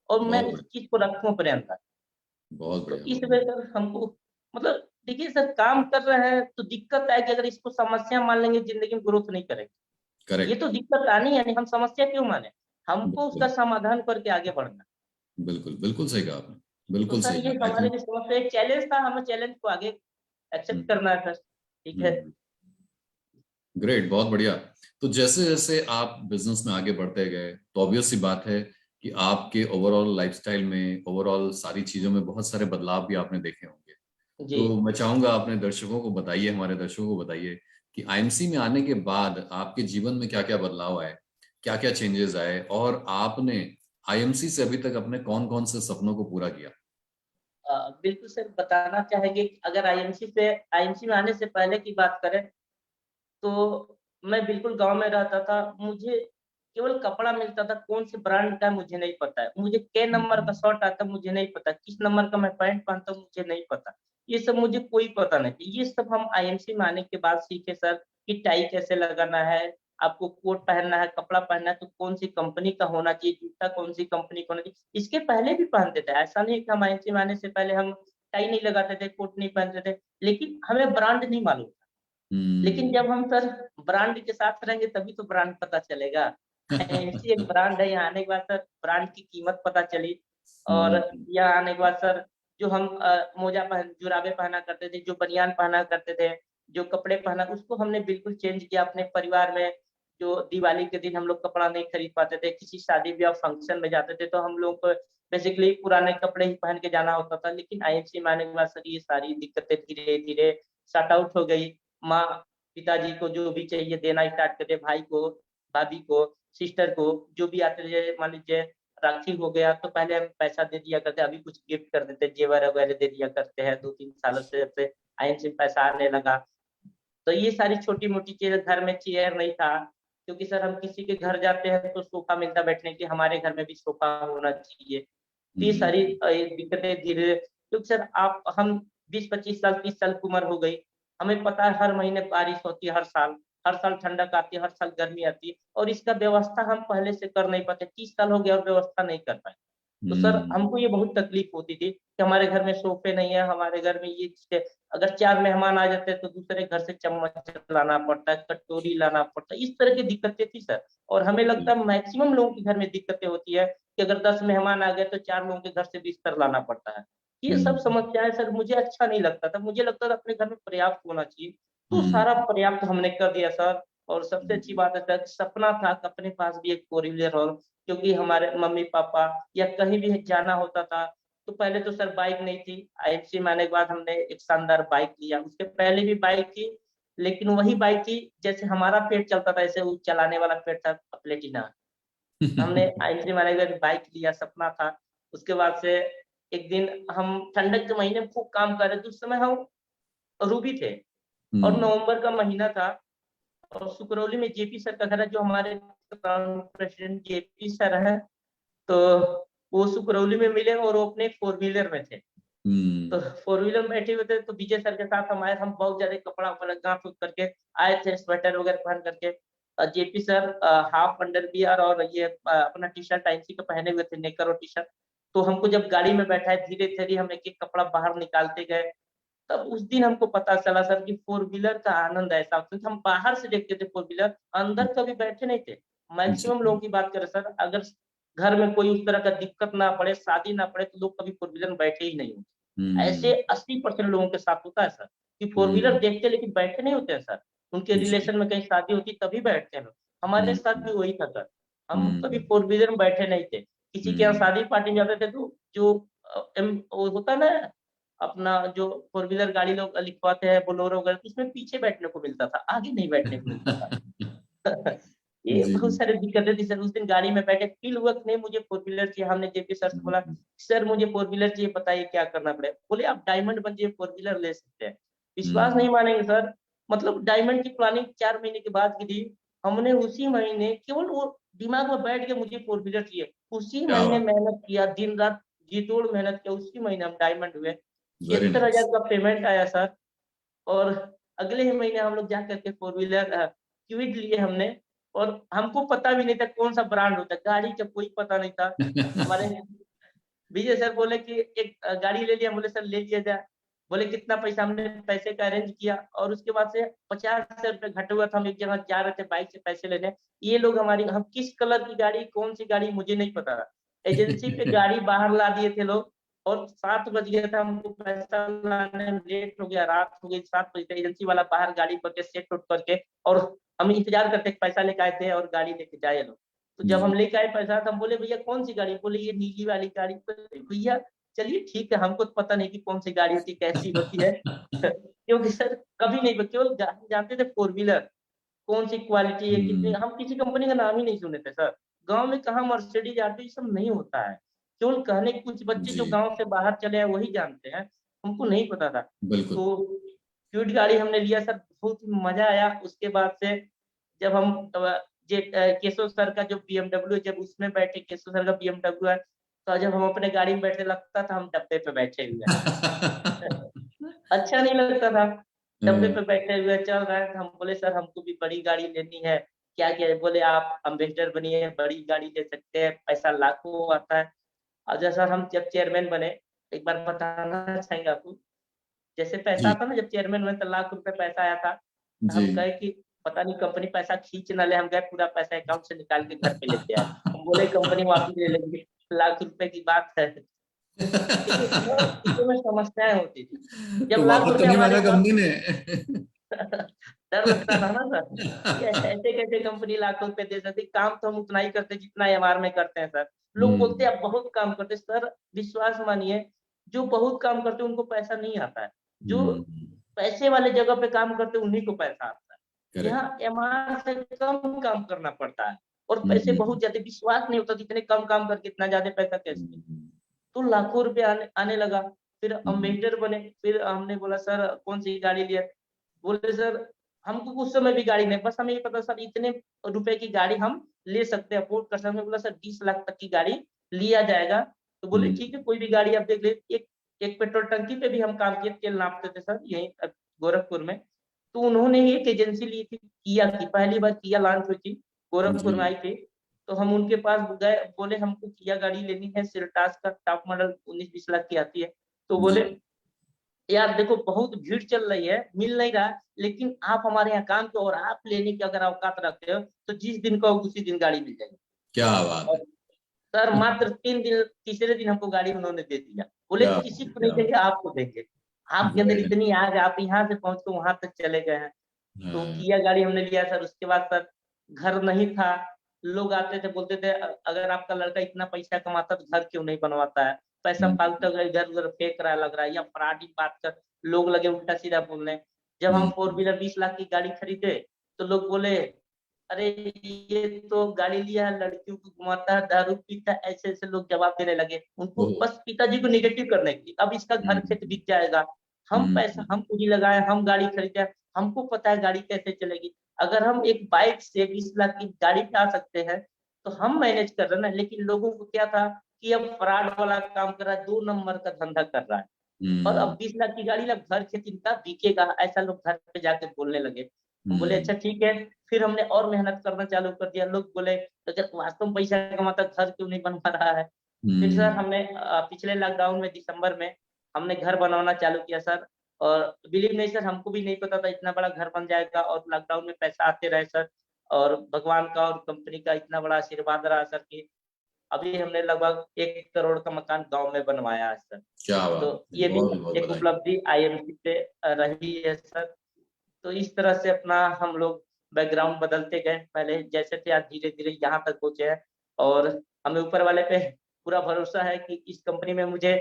और मैं बहुत उस बढ़िया। चीज को रखूं अपने अंदर। बहुत तो बढ़िया। इस बहुत वजह बढ़िया। से हमको, मतलब देखिए सर काम कर रहे हैं तो दिक्कत है कि अगर इसको समस्या मान लेंगे जिंदगी में ग्रोथ नहीं करेंगे। ये करेक्ट। तो दिक्कत आनी है, नहीं हम समस्या क्यों माने, हमको उसका बिल्कुल। समाधान करके आगे बढ़ना। बिल्कुल बिल्कुल सही कहा आपने। तो बिल्कुल सर सही ये कहा, आई हमारे थिंक। लिए समस्या एक चैलेंज था, हमें चैलेंज को आगे एक्सेप्ट करना है सर, ठीक है। ग्रेट, बहुत बढ़िया। तो जैसे जैसे आप बिजनेस में आगे बढ़ते गए तो ऑब्वियस सी बात है कि आपके ओवरऑल लाइफस्टाइल में, ओवरऑल सारी चीजों में बहुत सारे बदलाव भी आपने देखे होंगे। जी। तो मैं चाहूंगा अपने दर्शकों को बताइए, हमारे दर्शकों को बताइए कि आईएमसी में आने के बाद आपके जीवन में क्या क्या बदलाव आए, क्या क्या चेंजेस आए, और आपने आईएमसी से अभी तक अपने कौन कौन से सपनों को पूरा किया। बिल्कुल सर, बताना चाहेंगे कि अगर आईएमसी में आने से पहले की बात करें, तो मैं बिल्कुल गाँव में रहता था। मुझे केवल कपड़ा मिलता था, कौन से ब्रांड का मुझे नहीं पता है। मुझे क्या नंबर का हम्म। शर्ट आता मुझे नहीं पता, किस नंबर का मैं पैंट पहनता हूँ मुझे नहीं पता। ये सब मुझे कोई पता नहीं था। ये सब हम आईएमसी में आने के बाद सीखे सर, कि टाई कैसे लगाना है, आपको कोट पहनना है, कपड़ा पहनना है तो कौन सी कंपनी का होना चाहिए, जूता कौन सी कंपनी का होना चाहिए। इसके पहले भी पहनते थे, ऐसा नहीं कि हम आईएमसी में आने से पहले हम टाई नहीं लगाते थे, कोट नहीं पहनते थे, लेकिन हमें ब्रांड नहीं मालूम। लेकिन हम्म। जब हम सर ब्रांड के साथ रहेंगे तभी तो ब्रांड पता चलेगा। एमसी एक ब्रांड है, यहाँ आने के बाद सर ब्रांड की कीमत पता चली। और हम्म। यहाँ आने के बाद सर जो हम मोजा पहन जुराबे पहना करते थे, जो बनियान पहना करते थे, जो कपड़े पहना, उसको हमने बिल्कुल चेंज किया अपने परिवार में। जो दिवाली के दिन हम लोग कपड़ा नहीं खरीद पाते थे, किसी शादी ब्याह फंक्शन में जाते थे तो हम लोग को बेसिकली पुराने कपड़े ही पहन के जाना होता था। लेकिन आईएमसी में आने के बाद सर ये सारी दिक्कतें धीरे धीरे शॉर्ट आउट हो गई। माँ पिताजी को जो भी चाहिए देना स्टार्ट कर दे, भाई को, भाभी को, सिस्टर को, जो भी आते थे, मान लीजिए राखी हो गया तो पहले हम पैसा दे दिया करते, अभी कुछ गिफ्ट कर देते, जेवर वगैरह दे दिया करते हैं। 2-3 सालों से जब से आईएमसी में पैसा आने लगा, तो ये सारी छोटी मोटी चीजें, घर में चेयर नहीं था, क्योंकि सर हम किसी के घर जाते हैं तो सोफा मिलता बैठने के, हमारे घर में भी सोफा होना चाहिए। तो ये सारी हम्म। दिक्कतें धीरे, क्योंकि सर आप हम 20-25 साल 30 साल की उम्र हो गई, हमें पता है हर महीने बारिश होती है, हर साल ठंडक आती है, हर साल गर्मी आती है, और इसका व्यवस्था हम पहले से कर नहीं पाते। 30 साल हो गया और व्यवस्था नहीं कर पाए। तो सर हमको ये बहुत तकलीफ होती थी कि हमारे घर में सोफे नहीं है, हमारे घर में ये चीज़ है। अगर 4 मेहमान आ जाते हैं तो दूसरे घर से चम्मच लाना पड़ता है, कटोरी लाना पड़ता है, इस तरह की दिक्कतें थी सर। और हमें लगता है मैक्सिमम लोगों के घर में दिक्कतें होती है कि अगर 10 मेहमान आ गए तो 4 लोगों के घर से बिस्तर लाना पड़ता है। ये सब समस्याएं सर मुझे अच्छा नहीं लगता था, मुझे लगता था अपने घर में पर्याप्त होना चाहिए। तो सारा पर्याप्त हमने कर दिया सर। और सबसे अच्छी बात है सर, सपना था कि अपने पास भी एक फोर व्हीलर हो, क्योंकि हमारे मम्मी पापा या कहीं भी जाना होता था तो पहले तो सर बाइक नहीं थी। आईएफसी में आने के बाद हमने एक शानदार बाइक लिया, उसके पहले भी बाइक थी, लेकिन वही बाइक थी जैसे हमारा पेट चलता था ऐसे वो चलाने वाला पेट था प्लेटिना। हमने आईएफसी में आने के बाद बाइक लिया, सपना था। उसके बाद से एक दिन हम ठंडक के महीने में खूब काम कर रहे थे, उस समय हम रूबी थे और नवंबर का महीना था। और सुकरौली में जेपी सर का घर है, जो हमारे प्रेसिडेंट जेपी सर है। तो वो सुकरौली में मिले और वो अपने फोर व्हीलर में थे। तो फोर व्हीलर में बैठे हुए थे तो विजय सर के साथ हम आए, हम बहुत ज्यादा कपड़ा वपड़ा गांठ करके आए थे, स्वेटर वगैरह पहन करके। जेपी सर हाफ अंडरवियर और ये अपना टी शर्ट टाइप का पहने हुए थे, नेकर और टी शर्ट। तो हमको जब गाड़ी में बैठाए, धीरे धीरे हम एक एक कपड़ा बाहर निकालते गए। तब उस दिन हमको पता चला सर कि फोर व्हीलर का आनंद ऐसा होता था। हम बाहर से देखते थे फोर व्हीलर, अंदर कभी बैठे नहीं थे। मैक्सिमम लोगों की बात करें सर, अगर घर में कोई उस तरह का दिक्कत ना पड़े, शादी ना पड़े, तो लोग कभी फोर व्हीलर में बैठे ही नहीं होते। ऐसे 80% लोगों के साथ होता है सर कि फोर व्हीलर देखते लेकिन बैठे नहीं होते हैं सर। उनके रिलेशन में कहीं शादी होती तभी बैठते हैं लोग। हमारे साथ भी वही था सर, हम कभी फोर व्हीलर में बैठे नहीं थे। किसी के यहाँ शादी पार्टी में जाते थे तो जो वो होता है ना, अपना जो फोर व्हीलर गाड़ी लोग लिखवाते हैं बोलोरो वगैरह, तो उसमें पीछे बैठने को मिलता था, आगे नहीं बैठने को मिलता था। ये जी बहुत जी। सारी दिक्कतें थी सर। उस दिन गाड़ी में बैठे, फील हुआ कि नहीं मुझे फोर व्हीलर चाहिए। हमने जेपी सर से बोला, सर मुझे फोर व्हीलर चाहिए, बताइए क्या करना पड़ेगा। बोले आप डायमंड बन फोर व्हीलर ले सकते हैं। विश्वास नहीं मानेंगे सर, मतलब डायमंड की प्लानिंग 4 महीने के बाद की थी। हमने उसी महीने केवल वो दिमाग में बैठ के मुझे फोर व्हीलर चाहिए, उसी क्या महीने बात, मेहनत किया, दिन रात जी तोड़ मेहनत किया, उसी महीने हम डायमंड हुए। Very 71,000 nice. का पेमेंट आया सर। और अगले ही महीने हम लोग जा करके फोर व्हीलर क्विड लिए हमने। और हमको पता भी नहीं था कौन सा ब्रांड होता है, गाड़ी का कोई पता नहीं था। हमारे विजय सर बोले कि एक गाड़ी ले लिया, बोले सर ले लिया जाए। बोले कितना पैसा, हमने पैसे का अरेंज किया और उसके बाद से 50 रुपये घटे हुआ था। हम एक जगह जा रहे थे बाइक से पैसे लेने, ये लोग हमारी, हम किस कलर की गाड़ी, कौन सी गाड़ी मुझे नहीं पता था, एजेंसी पे गाड़ी बाहर ला दिए थे लोग। और 7 बज गया था, हमको पैसा लाने में लेट हो गया, रात हो गई, 7 बजे तक एजेंसी वाला बाहर गाड़ी करके सेट उठ करके। और हम इंतजार करते पैसा लेके आए थे और गाड़ी लेके जाए लोग। तो जब हम जी। लेके आए पैसा तो हम बोले भैया कौन सी गाड़ी, बोले ये नीली वाली गाड़ी। बोले, भैया चलिए ठीक है, हमको तो पता नहीं कि कौन सी गाड़ी होती कैसी होती है। क्योंकि सर कभी नहीं, केवल जानते थे फोर व्हीलर कौन सी क्वालिटी है, कितनी, हम किसी कंपनी का नाम ही नहीं सुने थे सर। गांव में कहाँ मर्सिडीज आती, ये सब नहीं होता है। केवल कहने कुछ बच्चे जो जी गांव से बाहर चले हैं वही जानते हैं, हमको नहीं पता था। बिल्कुल। तो क्यूट गाड़ी हमने लिया सर, बहुत मजा आया। उसके बाद से जब हम केशव सर का जो बीएमडब्ल्यू, जब उसमें बैठे, केशव सर का बीएमडब्ल्यू है, तो जब हम अपने गाड़ी में बैठे लगता था हम डब्बे पे बैठे हुए हैं। अच्छा नहीं लगता था, डब्बे पे बैठे हुए चल रहा है। हम बोले सर हमको भी बड़ी गाड़ी लेनी है, क्या क्या है? बोले आप अम्बेसडर बनिए, बड़ी गाड़ी ले सकते हैं, पैसा लाखों आता है। और जैसा हम जब चेयरमैन बने, एक बार बताना चाहेंगे आपको, जैसे पैसा जी आता ना, जब चेयरमैन बने तो लाख रुपए पैसा आया था। जी। हम कहे कि पता नहीं कंपनी पैसा खींच ना ले, हम गए पूरा पैसा अकाउंट से निकाल के घर पे लेते आए। हम बोले कंपनी वापस ले लेंगे, लाख रुपए की बात है। देखिए सर, चीजों में समस्याएं होती थी। जब तो लाख वापस तो रुपए नहीं हमारे मांगा पास, कंपनी ने। डर लगता था ना सर, ये ऐसे कैसे कंपनी लाखों रुपए दे सकती। काम तो हम उतना ही करते जितना एमआर में करते हैं सर। लोग बोलते हम्म हैं आप बहुत काम करते, सर विश्वास मानिए, जो बहुत काम करते हैं उनको पैसा नहीं आता है। जो हम्म। पैसे वाले जगह पे काम करते हैं उन्हीं को पैसा आता है। करेक्ट। यहाँ एमआर से कम काम करना पड़ता है और पैसे हम्म बहुत ज्यादा, विश्वास नहीं होता कि इतने कम काम करके इतना ज्यादा पैसा कैसे। हम्म तो लाखों रुपए आने लगा। फिर हम्म अम्बेसडर बने, फिर हमने बोला सर कौन सी गाड़ी लिया। बोले सर हमको उस समय भी गाड़ी नहीं, बस हमें ये पता सर इतने रुपए की गाड़ी हम ले सकते हैं, अफोर्ड कर सकते हैं। हमने बोला सर 20 लाख तक की गाड़ी लिया जाएगा। तो बोले हम्म ठीक है कोई भी गाड़ी आप देख ले। एक एक पेट्रोल टंकी पे भी हम काम किए, तेल नापते थे सर यहीं गोरखपुर में। तो उन्होंने ही एक एजेंसी ली थी किया की, पहली बार किया लॉन्च हुई थी, गोरखपुर में जी आई थी। तो हम उनके पास गए, बोले हमको किया गाड़ी लेनी है, सेल्टॉस का टॉप मॉडल 19-20 लाख की आती है। तो बोले जी, यार देखो बहुत भीड़ चल रही है, मिल नहीं रहा, लेकिन आप हमारे यहाँ काम पे और आप लेने की अगर औकात रखते हो तो जिस दिन कहो उसी दिन गाड़ी मिल जाएगी। क्या बात और है। सर मात्र 3 दिन, तीसरे दिन हमको गाड़ी उन्होंने दे दिया। बोले क्या किसी को नहीं क्या देंगे, आपको देंगे। आपके अंदर बड़े, इतनी आग है, आप यहाँ से पहुंच के वहां तक चले गए हैं। तो हाँ, किया गाड़ी हमने लिया सर। उसके बाद सर घर नहीं था, लोग आते थे बोलते थे अगर आपका लड़का इतना पैसा कमाता तो घर क्यों नहीं बनवाता है, पैसा फालतू का इधर उधर फेंक रहा है, लग रहा है, या फ्रॉड की बात कर, लोग लगे उल्टा सीधा बोलने। जब हम फोर हम्म, व्हीलर 20 लाख की गाड़ी खरीदे तो लोग बोले अरे ये तो गाड़ी लिया है, लड़कियों को घुमाता है, दारू पीता है, ऐसे ऐसे लोग जवाब देने लगे उनको, ओह, बस पिताजी को निगेटिव करने के लिए। अब इसका घर खेत हम्म, बिक जाएगा, हम पैसा हम्म, हम पूंजी लगाए, हम गाड़ी खरीदे, हमको पता है गाड़ी कैसे चलेगी। अगर हम एक बाइक से 20 लाख की गाड़ी पे आ सकते हैं तो हम मैनेज कर रहे हैं ना। लेकिन लोगों को क्या था कि अब फ्रॉड वाला काम कर रहा है, 2 नंबर का धंधा कर रहा है, और अब हम्म, 20 लाख की गाड़ी लब घर खेत इनका बिकेगा, ऐसा लोग घर पे जाके बोलने लगे। हम बोले अच्छा हम्म, ठीक है। फिर हमने और मेहनत करना चालू कर दिया। लोग बोले अगर वास्तव में पैसा कमाता घर क्यों नहीं बनवा रहा है। फिर सर हम्म, हमने पिछले लॉकडाउन में दिसंबर में हमने घर बनवाना चालू किया सर। और बिलीव नहीं सर, हमको भी नहीं पता था इतना बड़ा घर बन जाएगा, और लॉकडाउन में पैसा आते रहे सर। और भगवान का और कंपनी का इतना बड़ा आशीर्वाद रहा सर कि अभी हमने लगभग 1 करोड़ का मकान गांव में बनवाया है सर। क्या तो बात है, ये भी बहुत बहुत एक बधाई। उपलब्धि आईएमसी पे रही है सर। तो इस तरह से अपना हम लोग बैकग्राउंड बदलते गए, पहले जैसे थे आज धीरे धीरे यहाँ तक पहुंचे हैं। और हमें ऊपर वाले पे पूरा भरोसा है कि इस कंपनी में मुझे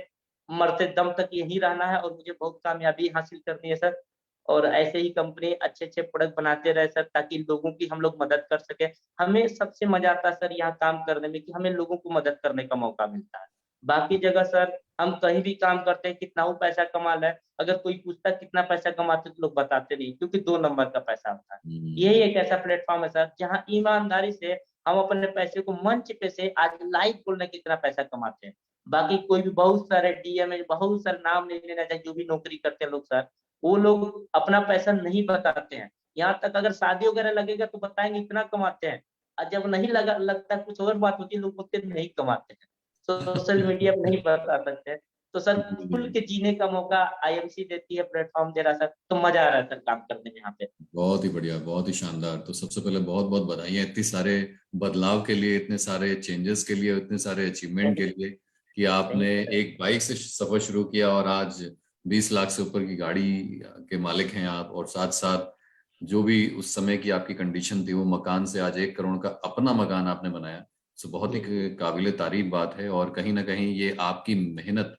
मरते दम तक यही रहना है और मुझे बहुत कामयाबी हासिल करनी है सर। और ऐसे ही कंपनी अच्छे अच्छे प्रोडक्ट बनाते रहे सर, ताकि लोगों की हम लोग मदद कर सके। हमें सबसे मजा आता है सर यहाँ काम करने में कि हमें लोगों को मदद करने का मौका मिलता है। बाकी जगह सर हम कहीं भी काम करते हैं, कितना वो पैसा कमा ले, अगर कोई पूछता है कितना पैसा कमाते तो लोग बताते नहीं, क्योंकि 2 नंबर का पैसा होता है। यही हम्म, एक ऐसा प्लेटफॉर्म है सर जहाँ ईमानदारी से हम अपने पैसे को मंच पे से आज लाइव बोलने कितना पैसा कमाते हैं। बाकी कोई भी बहुत सारे डीएम है, बहुत सारे नाम नहीं लेना चाहिए, जो भी नौकरी करते हैं लोग सर, वो लोग अपना पैसा नहीं बताते हैं। यहाँ तक अगर शादी वगैरह लगेगा तो बताएंगे इतना कमाते हैं, और जब नहीं लगा लगता कुछ और बात होती है, लोग बोलते नहीं कमाते हैं, सोशल मीडिया पे नहीं बता सकते। तो सर खुल के जीने का मौका आईएमसी देती है, प्लेटफॉर्म दे रहा है सर, तो मजा आ रहा है सर काम करने में यहाँ पे। बहुत ही बढ़िया, बहुत ही शानदार। तो सबसे पहले बहुत बहुत बधाई है इतने सारे बदलाव के लिए, इतने सारे चेंजेस के लिए, इतने सारे अचीवमेंट के लिए, कि आपने थैंक यू सर। एक बाइक से सफर शुरू किया और आज 20 लाख से ऊपर की गाड़ी के मालिक हैं आप, और साथ साथ जो भी उस समय की आपकी कंडीशन थी, वो मकान से आज 1 करोड़ का अपना मकान आपने बनाया। सो बहुत ही जी जी। काबिले तारीफ बात है, और कहीं ना कहीं ये आपकी मेहनत,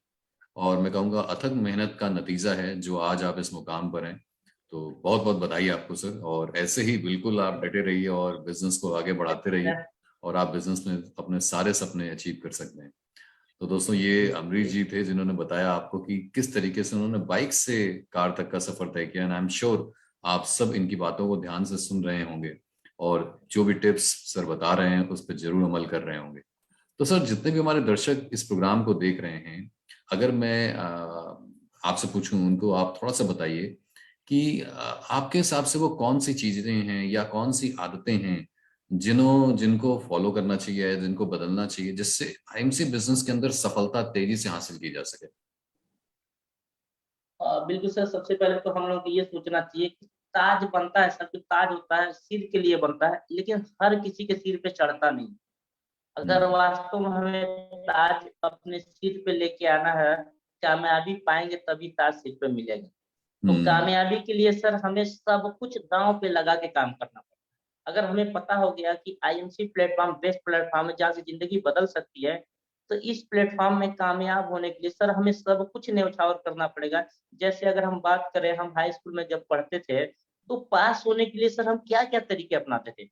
और मैं कहूँगा अथक मेहनत का नतीजा है जो आज आप इस मुकाम पर हैं। तो बहुत बहुत बधाई आपको सर, और ऐसे ही बिल्कुल आप डटे रहिए और बिजनेस को आगे बढ़ाते रहिए, और आप बिजनेस में अपने सारे सपने अचीव कर सकते हैं। तो दोस्तों, ये अमरीश जी थे जिन्होंने बताया आपको कि किस तरीके से उन्होंने बाइक से कार तक का सफर तय किया। एंड आई एम श्योर आप सब इनकी बातों को ध्यान से सुन रहे होंगे, और जो भी टिप्स सर बता रहे हैं उस पर जरूर अमल कर रहे होंगे। तो सर, जितने भी हमारे दर्शक इस प्रोग्राम को देख रहे हैं, अगर मैं आपसे पूछूं, उनको आप थोड़ा सा बताइए कि आपके हिसाब से वो कौन सी चीजें हैं या कौन सी आदतें हैं जिनको फॉलो करना चाहिए, जिनको बदलना चाहिए, जिससे आईएमसी बिजनेस के अंदर सफलता तेजी से हासिल की जा सके। बिल्कुल सर, सबसे पहले तो हम लोग को ये सोचना चाहिए कि ताज बनता है सर, जो ताज होता है सिर के लिए बनता है, लेकिन हर किसी के सिर पे चढ़ता नहीं। अगर हम्म, वास्तव में हमें ताज अपने सिर पे लेके आना है, कामयाबी पाएंगे तभी ताज सिर पे मिलेगा। तो हम्म, कामयाबी के लिए सर हमें सब कुछ दांव पे लगा के काम करना पड़ेगा। अगर हमें पता हो गया कि आईएमसी प्लेटफॉर्म बेस्ट प्लेटफॉर्म है जहाँ से जिंदगी बदल सकती है, तो इस प्लेटफॉर्म में कामयाब होने के लिए सर हमें सब कुछ न्यौछावर करना पड़ेगा। जैसे अगर हम बात करें, हम हाई स्कूल में जब पढ़ते थे तो पास होने के लिए सर हम क्या क्या तरीके अपनाते थे,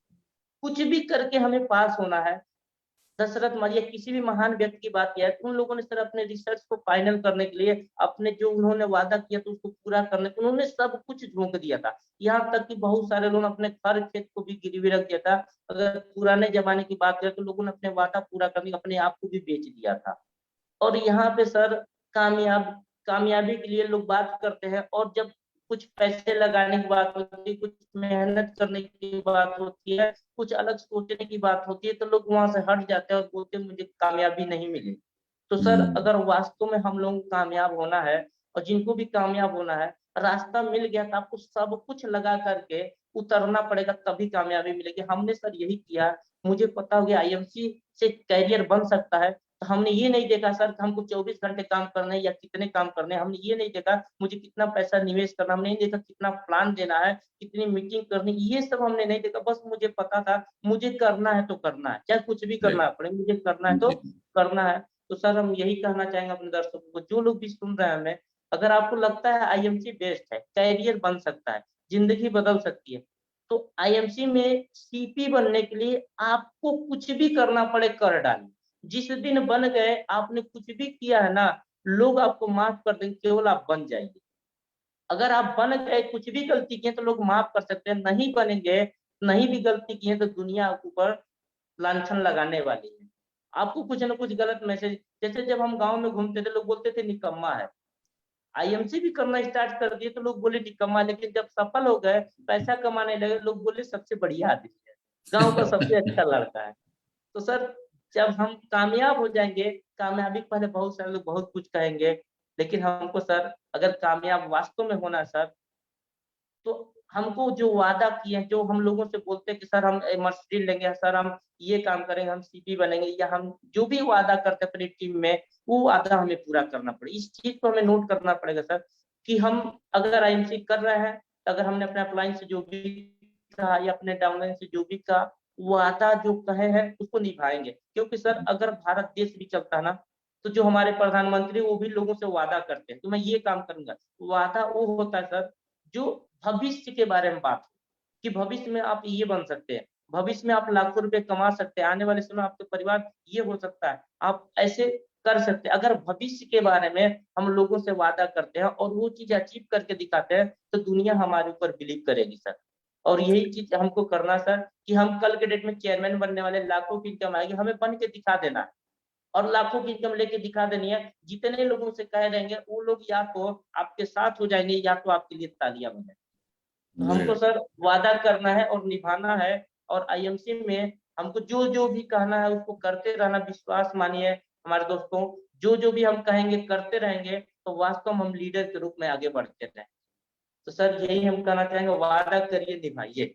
कुछ भी करके हमें पास होना है। दशरथ मौर्य किसी भी महान व्यक्ति की बात किया है, उन लोगों ने सर अपने रिसर्च को फाइनल करने के लिए, अपने जो उन्होंने वादा किया था उसको पूरा करने के लिए उन्होंने सब कुछ झोंक दिया था। यहाँ तक कि बहुत सारे लोगों ने अपने घर खेत को भी गिरवी रख दिया था। अगर पुराने जमाने की बात करें तो लोगों ने अपने वादा पूरा करने अपने आप को भी बेच दिया था। और यहाँ पे सर कामयाबी के लिए लोग बात करते हैं, और जब कुछ पैसे लगाने की बात होती है, कुछ मेहनत करने की बात होती है, कुछ अलग सोचने की बात होती है, तो लोग वहां से हट जाते हैं और बोलते हैं मुझे कामयाबी नहीं मिली। तो सर अगर वास्तव में हम लोगों को कामयाब होना है और जिनको भी कामयाब होना है, रास्ता मिल गया तो आपको सब कुछ लगा करके उतरना पड़ेगा, तभी कामयाबी मिलेगी। हमने सर यही किया। मुझे पता हो गया आईएमसी से कैरियर बन सकता है, तो हमने ये नहीं देखा सर कि हमको 24 घंटे काम करने हैं या कितने काम करने हैं। हमने ये नहीं देखा मुझे कितना पैसा निवेश करना, हमने नहीं देखा कितना प्लान देना है, कितनी मीटिंग करनी, ये सब हमने नहीं देखा। बस मुझे पता था मुझे करना है तो करना है, चाहे कुछ भी करना पड़े, मुझे करना है तो करना है। तो सर हम यही कहना चाहेंगे अपने दर्शकों को, जो लोग भी सुन रहे हैं हमें, अगर आपको लगता है आईएमसी बेस्ट है, कैरियर बन सकता है, जिंदगी बदल सकती है, तो आईएमसी में सीपी बनने के लिए आपको कुछ भी करना पड़े कर डालें। जिस दिन बन गए, आपने कुछ भी किया है ना, लोग आपको माफ कर देंगे, केवल आप बन जाइए। अगर आप बन गए, कुछ भी गलती किए तो लोग माफ कर सकते हैं, नहीं बनेंगे, नहीं भी गलती किए तो दुनिया आपके ऊपर लांछन लगाने वाली है। आपको कुछ ना कुछ गलत मैसेज, जैसे जब हम गांव में घूमते थे लोग बोलते थे निकम्मा है, आईएमसी भी करना स्टार्ट कर दिए तो लोग बोले निकम्मा, लेकिन जब सफल हो गए, पैसा कमाने लगे, लोग बोले सबसे बढ़िया आदमी है, गांव का सबसे अच्छा लड़का है। तो सर जब हम कामयाब हो जाएंगे, कामयाबी के पहले बहुत सारे लोग बहुत कुछ कहेंगे, लेकिन हमको सर अगर कामयाब वास्तव में होना है सर, तो हमको जो वादा किए हैं, जो हम लोगों से बोलते हैं कि सर हम मर्सिडीज लेंगे, सर हम ये काम करेंगे, हम सीपी बनेंगे, या हम जो भी वादा करते हैं अपनी टीम में, वो वादा हमें पूरा करना पड़ेगा। इस चीज को हमें नोट करना पड़ेगा सर, कि हम अगर आईएमसी कर रहे हैं, अगर हमने अपने अपलाइन से जो भी कहा या अपने डाउनलाइन से जो भी कहा, वादा जो कहे हैं उसको निभाएंगे। क्योंकि सर अगर भारत देश भी चलता है ना, तो जो हमारे प्रधानमंत्री वो भी लोगों से वादा करते हैं, तो मैं ये काम करूंगा। वादा वो होता है सर जो भविष्य के बारे में बात हो, कि भविष्य में आप ये बन सकते हैं, भविष्य में आप लाखों रुपए कमा सकते हैं, आने वाले समय आपके परिवार ये हो सकता है, आप ऐसे कर सकते हैं। अगर भविष्य के बारे में हम लोगों से वादा करते हैं और वो चीज अचीव करके दिखाते हैं, तो दुनिया हमारे ऊपर बिलीव करेगी सर। और यही चीज हमको करना सर, कि हम कल के डेट में चेयरमैन बनने वाले, लाखों की इनकम आएगी, हमें बन के दिखा देना है और लाखों की इनकम लेके दिखा देनी है। जितने लोगों से कह देंगे वो लोग या तो आपके साथ हो जाएंगे या तो आपके लिए तालियां बने। तो हमको सर वादा करना है और निभाना है, और आईएमसी में हमको जो जो भी कहना है उसको करते रहना। विश्वास मानिए हमारे दोस्तों, जो जो भी हम कहेंगे करते रहेंगे, तो वास्तव में हम लीडर के रूप में आगे बढ़ते रहें। तो सर यही हम कहना चाहेंगे, वादा करिए, निभाइए,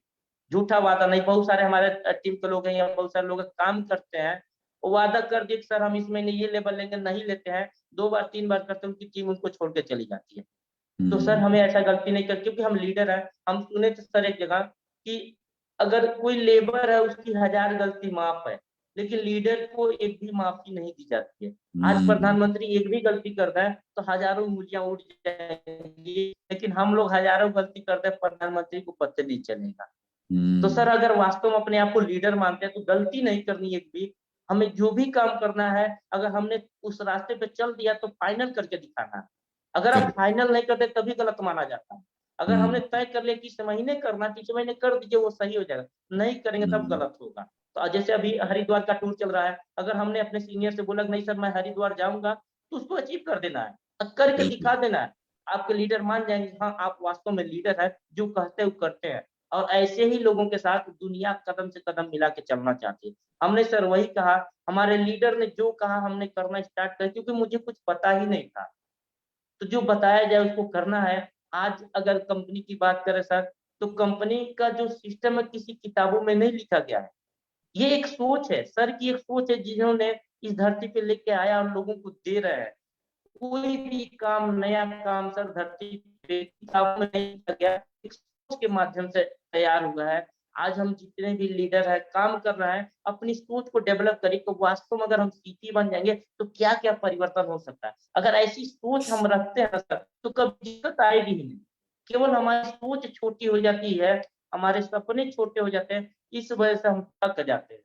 झूठा वादा नहीं। बहुत सारे हमारे टीम के लोग हैं या बहुत सारे लोग काम करते हैं, वो वादा कर दिए सर हम इस महीने ये लेवल लेंगे, नहीं लेते हैं, 2 बार 3 बार करते हैं, उनकी टीम उनको छोड़ के चली जाती है। तो सर हमें ऐसा गलती नहीं कर, क्योंकि हम लीडर है। हम सुने थे सर एक जगह कि अगर कोई लेबर है उसकी 1000 गलती माफ है, लेकिन लीडर को एक भी माफी नहीं दी जाती है। आज प्रधानमंत्री एक भी गलती करता है तो हजारों उंगलियां उठ जाएंगी, लेकिन हम लोग हजारों गलती करते हैं, प्रधानमंत्री को पता नहीं चलेगा। तो सर अगर वास्तव में अपने आप को लीडर मानते हैं तो गलती नहीं करनी एक भी। हमें जो भी काम करना है, अगर हमने उस रास्ते पे चल दिया तो फाइनल करके दिखाना है। अगर आप फाइनल नहीं करते तभी गलत माना जाता है। अगर हमने तय कर लिया कि इस महीने करना, तो इस महीने कर दीजिए, वो सही हो जाएगा, नहीं करेंगे तब गलत होगा। तो जैसे अभी हरिद्वार का टूर चल रहा है, अगर हमने अपने सीनियर से बोला नहीं सर मैं हरिद्वार जाऊंगा, तो उसको अचीव कर देना है, करके दिखा देना है। आपके लीडर मान जाएंगे हाँ आप वास्तव में लीडर है, जो कहते हैं वो करते हैं। और ऐसे ही लोगों के साथ दुनिया कदम से कदम मिला के चलना चाहती है। हमने सर वही कहा, हमारे लीडर ने जो कहा हमने करना स्टार्ट कर, क्योंकि मुझे कुछ पता ही नहीं था, तो जो बताया जाए उसको करना है। आज अगर कंपनी की बात करें सर, तो कंपनी का जो सिस्टम है किसी किताबों में नहीं लिखा गया है। ये एक सोच है सर की, एक सोच है जिन्होंने इस धरती पे लेके आया और लोगों को दे रहे हैं। कोई भी काम, नया काम सर धरती पे किताबों में नहीं लिखा गया, एक सोच के माध्यम से तैयार हुआ है। आज हम जितने भी लीडर है काम कर रहे हैं, अपनी सोच को डेवलप करें, तो वास्तव में अगर हम सीपी बन जाएंगे तो क्या क्या परिवर्तन हो सकता है। अगर ऐसी सोच हम रखते हैं सर, तो कभी दिक्कत आएगी ही नहीं। केवल हमारी सोच छोटी हो जाती है, हमारे सपने छोटे हो जाते हैं, इस वजह से हम थक जाते हैं।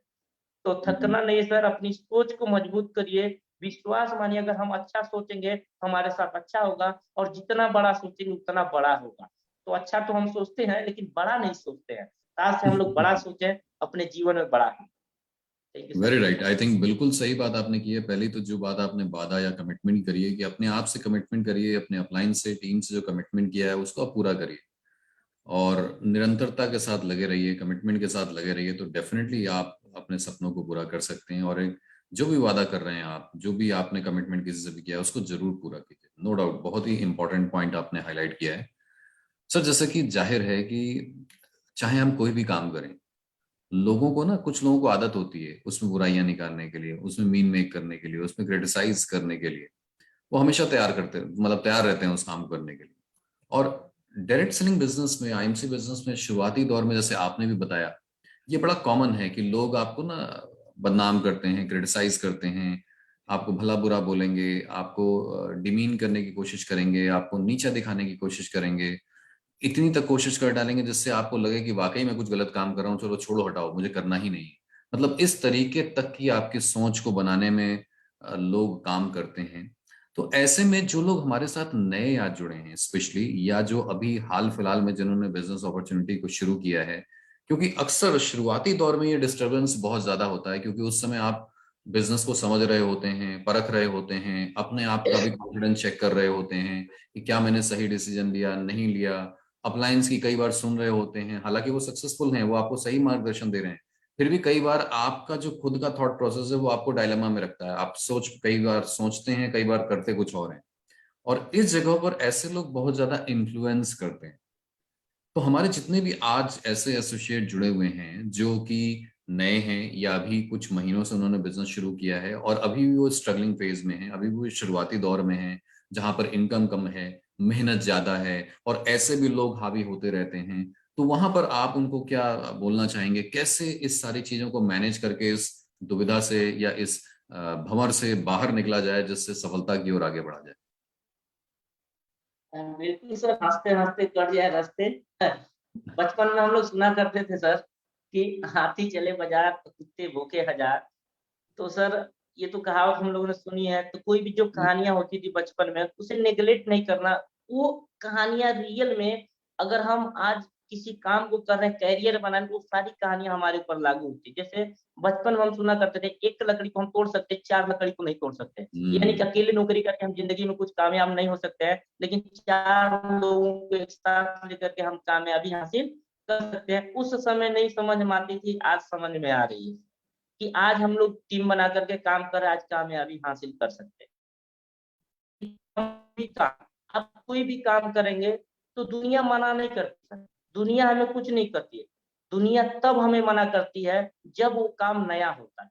तो थकना नहीं सर, अपनी सोच को मजबूत करिए, विश्वास मानिए, अगर हम अच्छा सोचेंगे तो हमारे साथ अच्छा होगा, और जितना बड़ा सोचेंगे उतना बड़ा होगा। तो अच्छा तो हम सोचते हैं लेकिन बड़ा नहीं सोचते हैं, आज से हम लोग बड़ा सोचें, अपने जीवन में बड़ा है। Thank you very sir. Right, I think बिल्कुल सही बात आपने की है। पहली तो जो बात आपने वादा या कमिटमेंट करी है कि अपने आप से कमिटमेंट करिए, अपने अपलाइन से, टीम से जो कमिटमेंट किया है उसको आप पूरा करिए और निरंतरता के साथ लगे रहिए, कमिटमेंट के साथ लगे रहिए, तो डेफिनेटली आप अपने सपनों को पूरा कर सकते हैं। और एक जो भी वादा कर रहे हैं आप, जो भी आपने कमिटमेंट किसी से भी किया है उसको जरूर पूरा कीजिए, नो डाउट। बहुत ही इंपॉर्टेंट पॉइंट आपने हाईलाइट किया है सर। जैसे कि जाहिर है कि चाहे हम कोई भी काम करें, लोगों को ना, कुछ लोगों को आदत होती है उसमें बुराइयां निकालने के लिए, उसमें मीन मेक करने के लिए, उसमें क्रिटिसाइज करने के लिए। वो हमेशा तैयार करते, मतलब तैयार रहते हैं उस काम को करने के लिए। और डायरेक्ट सेलिंग बिजनेस में, आईएमसी बिजनेस में शुरुआती दौर में, जैसे आपने भी बताया, ये बड़ा कॉमन है कि लोग आपको ना बदनाम करते हैं, क्रिटिसाइज करते हैं, आपको भला बुरा बोलेंगे, आपको डिमीन करने की कोशिश करेंगे, आपको नीचा दिखाने की कोशिश करेंगे, इतनी तक कोशिश कर डालेंगे जिससे आपको लगे कि वाकई मैं कुछ गलत काम कर रहा हूँ, चलो छोड़ो हटाओ, मुझे करना ही नहीं है। मतलब इस तरीके तक की आपकी सोच को बनाने में लोग काम करते हैं। तो ऐसे में जो लोग हमारे साथ नए आज जुड़े हैं स्पेशली, या जो अभी हाल फिलहाल में जिन्होंने बिजनेस अपॉर्चुनिटी को शुरू किया है, क्योंकि अक्सर शुरुआती दौर में ये डिस्टरबेंस बहुत ज्यादा होता है, क्योंकि उस समय आप बिजनेस को समझ रहे होते हैं, परख रहे होते हैं, अपने आप का भी कॉन्फिडेंस चेक कर रहे होते हैं कि क्या मैंने सही डिसीजन लिया, नहीं लिया। अपलायंस की कई बार सुन रहे होते हैं, हालांकि वो सक्सेसफुल हैं, वो आपको सही मार्गदर्शन दे रहे हैं, फिर भी कई बार आपका जो खुद का थॉट प्रोसेस है वो आपको डायलेमा में रखता है। आप कई बार सोचते हैं, कई बार करते कुछ और हैं। और इस जगह पर ऐसे लोग बहुत ज्यादा इन्फ्लुएंस करते हैं। तो हमारे जितने भी आज ऐसे एसोसिएट जुड़े हुए हैं जो कि नए हैं, या अभी कुछ महीनों से उन्होंने बिजनेस शुरू किया है और अभी भी वो स्ट्रगलिंग फेज में है, अभी भी वो शुरुआती दौर में है, जहां पर इनकम कम है, मेहनत ज्यादा है, और ऐसे भी लोग हावी होते रहते हैं, तो वहां पर आप उनको क्या बोलना चाहेंगे? कैसे इस सारी चीजों को मैनेज करके इस दुविधा से या इस भंवर से बाहर निकला जाए, जिससे सफलता की ओर आगे बढ़ा जाए? बिल्कुल सर, हँसते हँसते कट जाए रास्ते। बचपन में हम लोग सुना करते थे सर कि हाथी चले बाजार तो कुत्ते भूखे हजार। तो सर ये तो कहावत हम लोगों ने सुनी है। तो कोई भी जो जी। कहानियां होती थी बचपन में उसे नेग्लेक्ट नहीं करना। वो कहानियां रियल में, अगर हम आज किसी काम को कर रहे हैं, कैरियर बनाने, वो सारी कहानियां हमारे ऊपर लागू होती है। जैसे बचपन में हम सुना करते थे एक लकड़ी को हम तोड़ सकते, चार लकड़ी को नहीं तोड़ सकते। यानी कि हम्म। अकेले नौकरी करके हम जिंदगी में कुछ कामयाब नहीं हो सकते हैं, लेकिन चार लोगों को एक साथ लेकर के हम कामयाबी हासिल कर सकते हैं। उस समय नहीं समझ में आती थी, आज समझ में आ रही है कि आज हम लोग टीम बना करके काम कर आज कामयाबी हासिल कर सकते हैं। भी काम, आप कोई भी काम करेंगे तो दुनिया मना नहीं करती है। दुनिया हमें कुछ नहीं करती है। दुनिया तब हमें मना करती है जब वो काम नया होता है।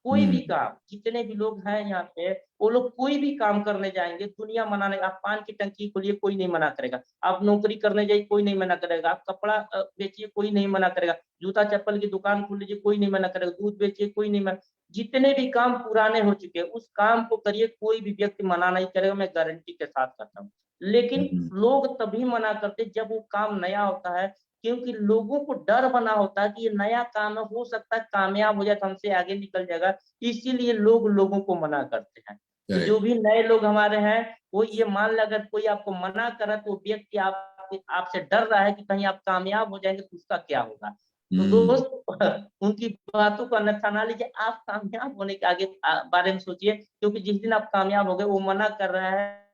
कोई भी हम्म। काम, जितने भी लोग हैं यहाँ पे, वो लोग कोई भी काम करने जाएंगे, दुनिया मना नहीं। आप पान की टंकी खोलिए, कोई नहीं मना करेगा। आप नौकरी करने जाइए, कोई नहीं मना करेगा। आप कपड़ा बेचिए, कोई नहीं मना करेगा। जूता चप्पल की दुकान खोल लीजिए, कोई नहीं मना करेगा। दूध बेचिए, कोई नहीं मना। जितने भी काम पुराने हो चुके हैं उस काम को करिए, कोई भी व्यक्ति मना नहीं करेगा, मैं गारंटी के साथ करता हूँ। लेकिन हम्म। लोग तभी मना करते जब वो काम नया होता है, क्योंकि लोगों को डर बना होता है कि ये नया काम है, हो सकता है कामयाब हो जाए तो हमसे आगे निकल जाएगा। इसीलिए लोग लोगों को मना करते हैं। तो जो करेक्ट। भी नए लोग हमारे हैं, वो ये मान ले, अगर कोई आपको मना करे तो व्यक्ति आपसे डर रहा है कि कहीं आप कामयाब हो जाएंगे तो उसका क्या होगा। तो हम्म। दोस्त, उनकी बातों का अन्यथा ना लीजिए, आप कामयाब होने के आगे बारे में सोचिए, क्योंकि जिस दिन आप कामयाब हो गए, वो मना कर रहा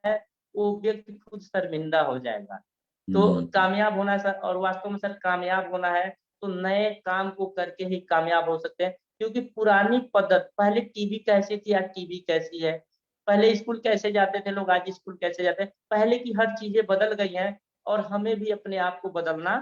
है, वो व्यक्ति खुद शर्मिंदा हो जाएगा। तो हम्म। कामयाब होना है सर, और वास्तव में सर कामयाब होना है तो नए काम को करके ही कामयाब हो सकते हैं। क्योंकि पुरानी पद्धत, पहले टीवी कैसी थी, आज टीवी कैसी है, पहले स्कूल कैसे जाते थे लोग, आज स्कूल कैसे जाते हैं, पहले की हर चीजें बदल गई हैं। और हमें भी अपने आप को बदलना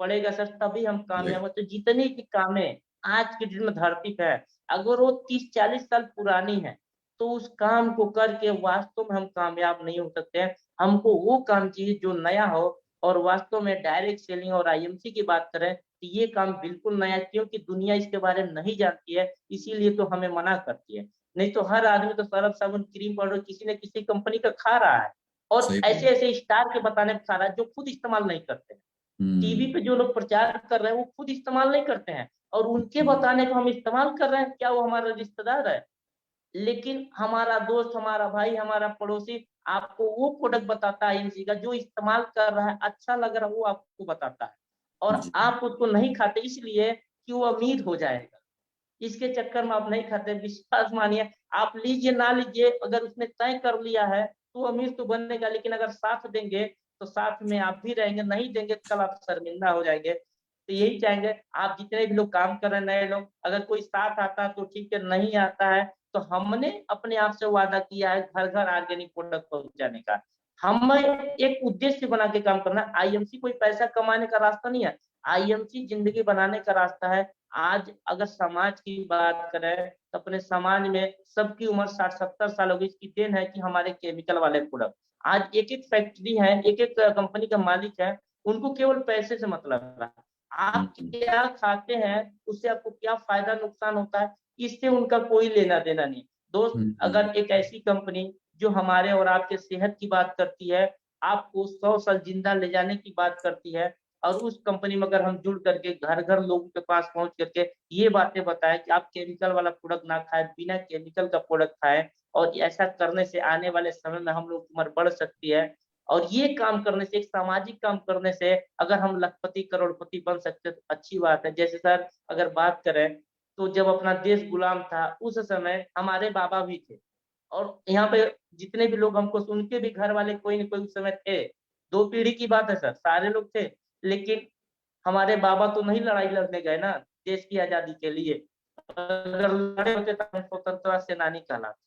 पड़ेगा सर, तभी हम कामयाब हो। करेक्ट। तो जितनी भी कामें आज की डेट में धरती पे है, अगर वो 30-40 साल पुरानी है, तो उस काम को करके वास्तव में हम कामयाब नहीं हो सकते हैं। हमको वो काम चाहिए जो नया हो। और वास्तव में डायरेक्ट सेलिंग और आईएमसी की बात करें तो ये काम बिल्कुल नया है, क्योंकि दुनिया इसके बारे में नहीं जानती है, इसीलिए तो हमें मना करती है। नहीं तो हर आदमी तो सरफ साबुन क्रीम पाउडर किसी न किसी कंपनी का खा रहा है, और सही ऐसे बात। ऐसे स्टार के बताने पे खा रहा है जो खुद इस्तेमाल नहीं करते हैं। टीवी हम्म। पे जो लोग प्रचार कर रहे हैं वो खुद इस्तेमाल नहीं करते हैं, और उनके हम्म। बताने को हम इस्तेमाल कर रहे हैं। क्या वो हमारा रिश्तेदार है? लेकिन हमारा दोस्त, हमारा भाई, हमारा पड़ोसी आपको वो प्रोडक्ट बताता है इसी का जो इस्तेमाल कर रहा है, अच्छा लग रहा है, वो आपको बताता है। और जी। आप उसको नहीं खाते इसलिए कि वो अमीर हो जाएगा। इसके चक्कर में आप नहीं खाते। विश्वास मानिए, आप लीजिए ना लीजिए, अगर उसने तय कर लिया है तो अमीर तो बनेगा, लेकिन अगर साथ देंगे तो साथ में आप भी रहेंगे, नहीं देंगे तो कल आप शर्मिंदा हो जाएंगे। तो यही चाहेंगे आप जितने भी लोग काम कर रहे हैं, नए लोग, अगर कोई साथ आता है तो ठीक है, नहीं आता है तो हमने अपने आप से वादा किया है घर घर ऑर्गेनिक प्रोडक्ट पहुंचाने का। हमें एक उद्देश्य बना के काम करना। आईएमसी कोई पैसा कमाने का रास्ता नहीं है, आईएमसी जिंदगी बनाने का रास्ता है। आज अगर समाज की बात करें तो अपने समाज में सबकी उम्र 60-70 साल होगी, इसकी देन है कि हमारे केमिकल वाले प्रोडक्ट। आज एक एक फैक्ट्री है, एक एक कंपनी का मालिक है, उनको केवल पैसे से मतलब है। आप क्या खाते हैं, उससे आपको क्या फायदा नुकसान होता है, इससे उनका कोई लेना देना नहीं। दोस्त, अगर एक ऐसी कंपनी जो हमारे और आपके सेहत की बात करती है, आपको 100 साल जिंदा ले जाने की बात करती है, और उस कंपनी में अगर हम जुड़ करके घर घर लोगों के पास पहुंच करके ये बातें बताएं कि आप केमिकल वाला प्रोडक्ट ना खाएं, बिना केमिकल का प्रोडक्ट खाएं, और ऐसा करने से आने वाले समय में हम लोग की उम्र बढ़ सकती है। और ये काम करने से, एक सामाजिक काम करने से अगर हम लखपति करोड़पति बन सकते हैं तो अच्छी बात है। जैसे सर अगर बात करें तो जब अपना देश गुलाम था उस समय हमारे बाबा भी थे, और यहाँ पे जितने भी लोग हमको सुन के भी घर वाले कोई न कोई उस समय थे। 2 पीढ़ी की बात है सर, सारे लोग थे, लेकिन हमारे बाबा तो नहीं लड़ाई लड़ने गए ना देश की आजादी के लिए। अगर लड़े होते तो हम स्वतंत्रता सेनानी कहलाते।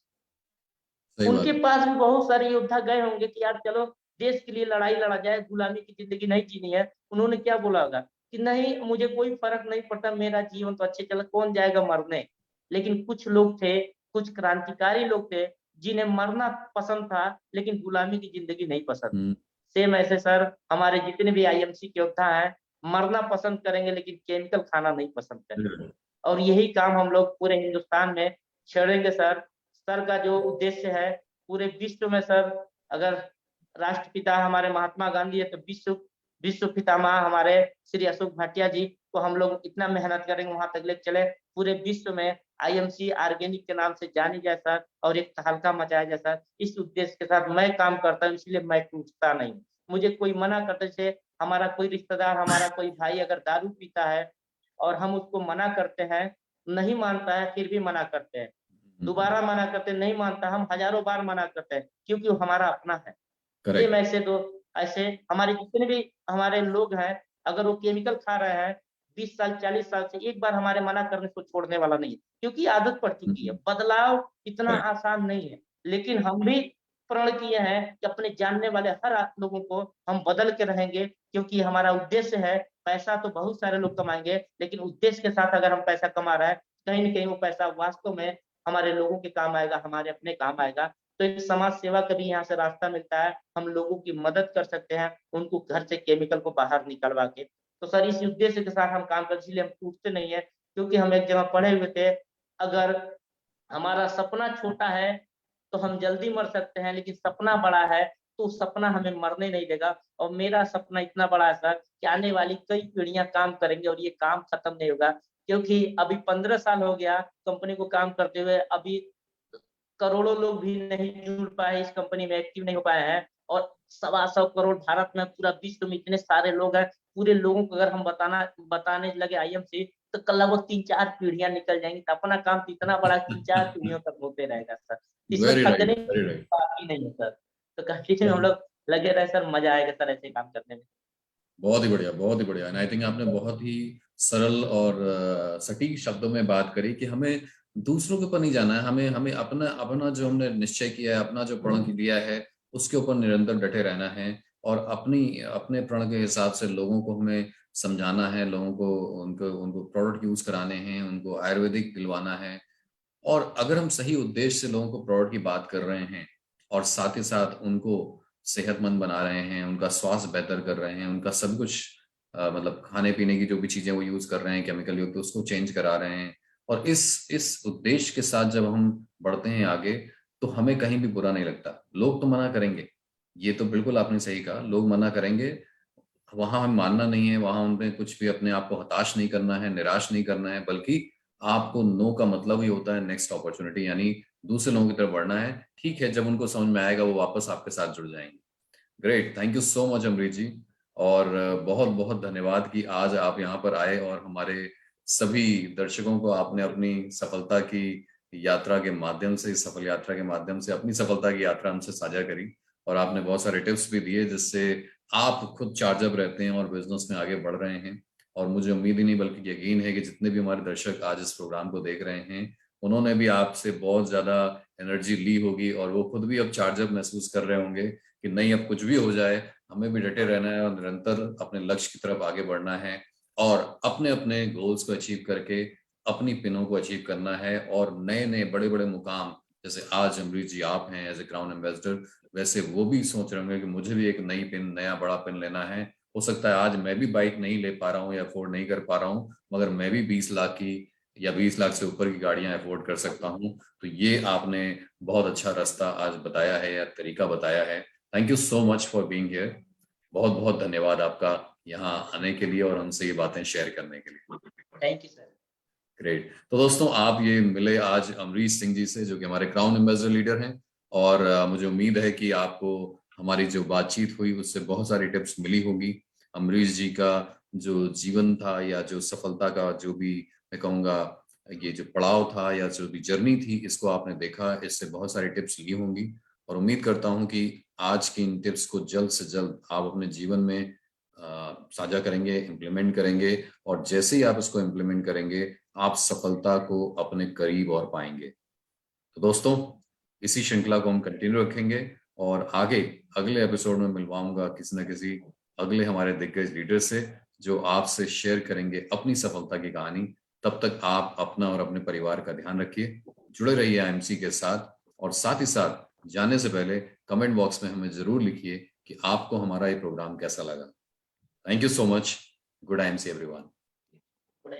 सही उनके बात। पास भी बहुत सारे योद्धा गए होंगे कि यार चलो देश के लिए लड़ाई लड़ा जाए, गुलामी की जिंदगी नहीं जीनी है। उन्होंने क्या बोला होगा कि नहीं, मुझे कोई फर्क नहीं पड़ता, मेरा जीवन तो अच्छे चला, कौन जाएगा मरने। लेकिन कुछ लोग थे, कुछ क्रांतिकारी लोग थे, जिन्हें मरना पसंद था लेकिन गुलामी की जिंदगी नहीं पसंद। हम्म। सेम ऐसे सर हमारे जितने भी आईएमसी के योद्धा हैं, मरना पसंद करेंगे लेकिन केमिकल खाना नहीं पसंद करेंगे। और यही काम हम लोग पूरे हिंदुस्तान में छेड़ेंगे सर। सर का जो उद्देश्य है पूरे विश्व में सर, अगर राष्ट्रपिता हमारे महात्मा गांधी है तो विश्व विश्व पितामह हमारे श्री अशोक भाटिया जी को हम लोग इतना मेहनत करेंगे वहां तक ले चले, पूरे विश्व में आईएमसी ऑर्गेनिक के नाम से जानी जाए सर, और एक तहलका मचाया जाए सर। इस उद्देश्य के साथ मैं काम करता हूँ, इसलिए मैं टूटता नहीं। मुझे कोई मना करते से, हमारा कोई रिश्तेदार, हमारा कोई भाई अगर दारू पीता है और हम उसको मना करते हैं, नहीं मानता है, फिर भी मना करते हैं, दोबारा मना करते नहीं मानता, हम हजारों बार मना करते हैं, क्योंकि वो हमारा अपना है। Same correct. ऐसे दो, ऐसे हमारे जितने भी हमारे लोग हैं, अगर वो केमिकल खा रहे हैं 20 साल 40 साल से, एक बार हमारे मना करने को छोड़ने वाला नहीं है, क्योंकि आदत पड़ चुकी है। बदलाव इतना करेक्ट। आसान नहीं है, लेकिन हम भी प्रण किए हैं कि अपने जानने वाले हर लोगों को हम बदल के रहेंगे, क्योंकि हमारा उद्देश्य है। पैसा तो बहुत सारे लोग कमाएंगे, लेकिन उद्देश्य के साथ अगर हम पैसा कमा रहे हैं, कहीं ना कहीं वो पैसा वास्तव में हमारे लोगों के काम आएगा, हमारे अपने काम आएगा। तो एक समाज सेवा का भी यहाँ से रास्ता मिलता है, हम लोगों की मदद कर सकते हैं उनको घर से केमिकल को बाहर निकलवा के। तो सर इस उद्देश्य के साथ हम काम करते, इसलिए हम टूटते नहीं है, क्योंकि हम एक जगह पढ़े हुए थे, अगर हमारा सपना छोटा है तो हम जल्दी मर सकते हैं, लेकिन सपना बड़ा है तो सपना हमें मरने नहीं देगा। और मेरा सपना इतना बड़ा है सर कि आने वाली कई पीढ़ियां काम करेंगे और ये काम खत्म नहीं होगा, क्योंकि अभी 15 साल हो गया कंपनी को काम करते हुए, अभी करोड़ों लोग भी नहीं जुड़ पाए, इस कंपनी में एक्टिव नहीं हो पाए हैं। और 125 करोड़ भारत में, पूरा विश्व में इतने सारे लोग हैं, पूरे लोगों को अगर हम बताने लगे आईएमसी, तो कल लगभग 3-4 पीढ़ियां निकल जाएंगी। तो अपना काम तो इतना बड़ा 3-4 पीढ़ियों तक होते रहेगा सर, इसमें वेरी राइट, थकने वेरी की राइट। बात ही नहीं है सर। तो कंटिन्यू हम लोग लगे रहे सर, मजा आएगा सर ऐसे काम करने में। बहुत ही बढ़िया, बहुत ही बढ़िया। एंड आई थिंक आपने बहुत ही सरल और सटीक शब्दों में बात करी कि हमें दूसरों के ऊपर नहीं जाना है, हमें हमें अपना अपना जो हमने निश्चय किया है, अपना जो प्रण लिया है, उसके ऊपर निरंतर डटे रहना है। और अपनी अपने प्रण के हिसाब से लोगों को हमें समझाना है, लोगों को उनको उनको प्रोडक्ट यूज कराने हैं, उनको आयुर्वेदिक दिलवाना है। और अगर हम सही उद्देश्य से लोगों को प्रोडक्ट की बात कर रहे हैं और साथ ही साथ उनको सेहतमंद बना रहे हैं, उनका स्वास्थ्य बेहतर कर रहे हैं, उनका सब कुछ मतलब खाने पीने की जो भी चीजें वो यूज कर रहे हैं केमिकल युक्त, उसको चेंज करा रहे हैं, और इस उद्देश्य के साथ जब हम बढ़ते हैं आगे, तो हमें कहीं भी बुरा नहीं लगता। लोग तो मना करेंगे, ये तो बिल्कुल आपने सही कहा, लोग मना करेंगे। वहां हमें मानना नहीं है, वहां उनमें कुछ भी अपने आप को हताश नहीं करना है, निराश नहीं करना है, बल्कि आपको नो का मतलब ही होता है नेक्स्ट अपॉर्चुनिटी, यानी दूसरे लोगों की तरफ बढ़ना है। ठीक है, जब उनको समझ में आएगा वो वापस आपके साथ जुड़ जाएंगे। Great, thank you so much Amrit ji. और बहुत बहुत धन्यवाद कि आज आप यहाँ पर आए और हमारे सभी दर्शकों को आपने अपनी सफलता की यात्रा के माध्यम से, सफल यात्रा के माध्यम से अपनी सफलता की यात्रा हमसे साझा करी, और आपने बहुत सारे टिप्स भी दिए जिससे आप खुद चार्जअप रहते हैं और बिजनेस में आगे बढ़ रहे हैं। और मुझे उम्मीद ही नहीं बल्कि यकीन है कि जितने भी हमारे दर्शक आज इस प्रोग्राम को देख रहे हैं, उन्होंने भी आपसे बहुत ज्यादा एनर्जी ली होगी और वो खुद भी अब चार्जअप महसूस कर रहे होंगे कि नहीं, अब कुछ भी हो जाए हमें भी डटे रहना है और निरंतर अपने लक्ष्य की तरफ आगे बढ़ना है और अपने अपने गोल्स को अचीव करके अपनी पिनों को अचीव करना है और नए नए बड़े बड़े मुकाम, जैसे आज अमरीश जी आप हैं एज ए क्राउन एम्बेसडर, वैसे वो भी सोच रहे होंगे कि मुझे भी एक नई पिन, नया बड़ा पिन लेना है। हो सकता है आज मैं भी बाइक नहीं ले पा रहा हूँ या अफोर्ड नहीं कर पा रहा हूँ, मगर मैं भी 20 लाख की या 20 लाख से ऊपर की गाड़ियां अफोर्ड कर सकता हूँ। तो ये आपने बहुत अच्छा रास्ता आज बताया है या तरीका बताया है। Thank you so much for being here. बहुत बहुत धन्यवाद आपका यहाँ आने के लिए और हमसे ये बातें शेयर करने के लिए। Thank you sir. ग्रेट। तो दोस्तों, आप ये मिले आज अमरीश सिंह जी से, जो कि हमारे क्राउन एम्बेसडर लीडर हैं, और मुझे उम्मीद है कि आपको हमारी जो बातचीत हुई उससे बहुत सारी टिप्स मिली होगी। अमरीश जी का जो जीवन था या जो सफलता का जो भी मैं कहूँगा ये जो पड़ाव था या जो भी जर्नी थी, इसको आपने देखा, इससे बहुत सारी टिप्स ली होंगी। और उम्मीद करता हूँ कि आज की इन टिप्स को जल्द से जल्द आप अपने जीवन में साझा करेंगे, इम्प्लीमेंट करेंगे, और जैसे ही आप इसको इम्प्लीमेंट करेंगे आप सफलता को अपने करीब और पाएंगे। तो दोस्तों, इसी श्रृंखला को हम कंटिन्यू रखेंगे और आगे अगले एपिसोड में मिलवाऊंगा किसी न किसी अगले हमारे दिग्गज लीडर से, जो आपसे शेयर करेंगे अपनी सफलता की कहानी। तब तक आप अपना और अपने परिवार का ध्यान रखिए, जुड़े रहिए आईएमसी के साथ, और साथ ही साथ जाने से पहले कमेंट बॉक्स में हमें जरूर लिखिए कि आपको हमारा ये प्रोग्राम कैसा लगा। Thank you so much. Good IMC everyone. Good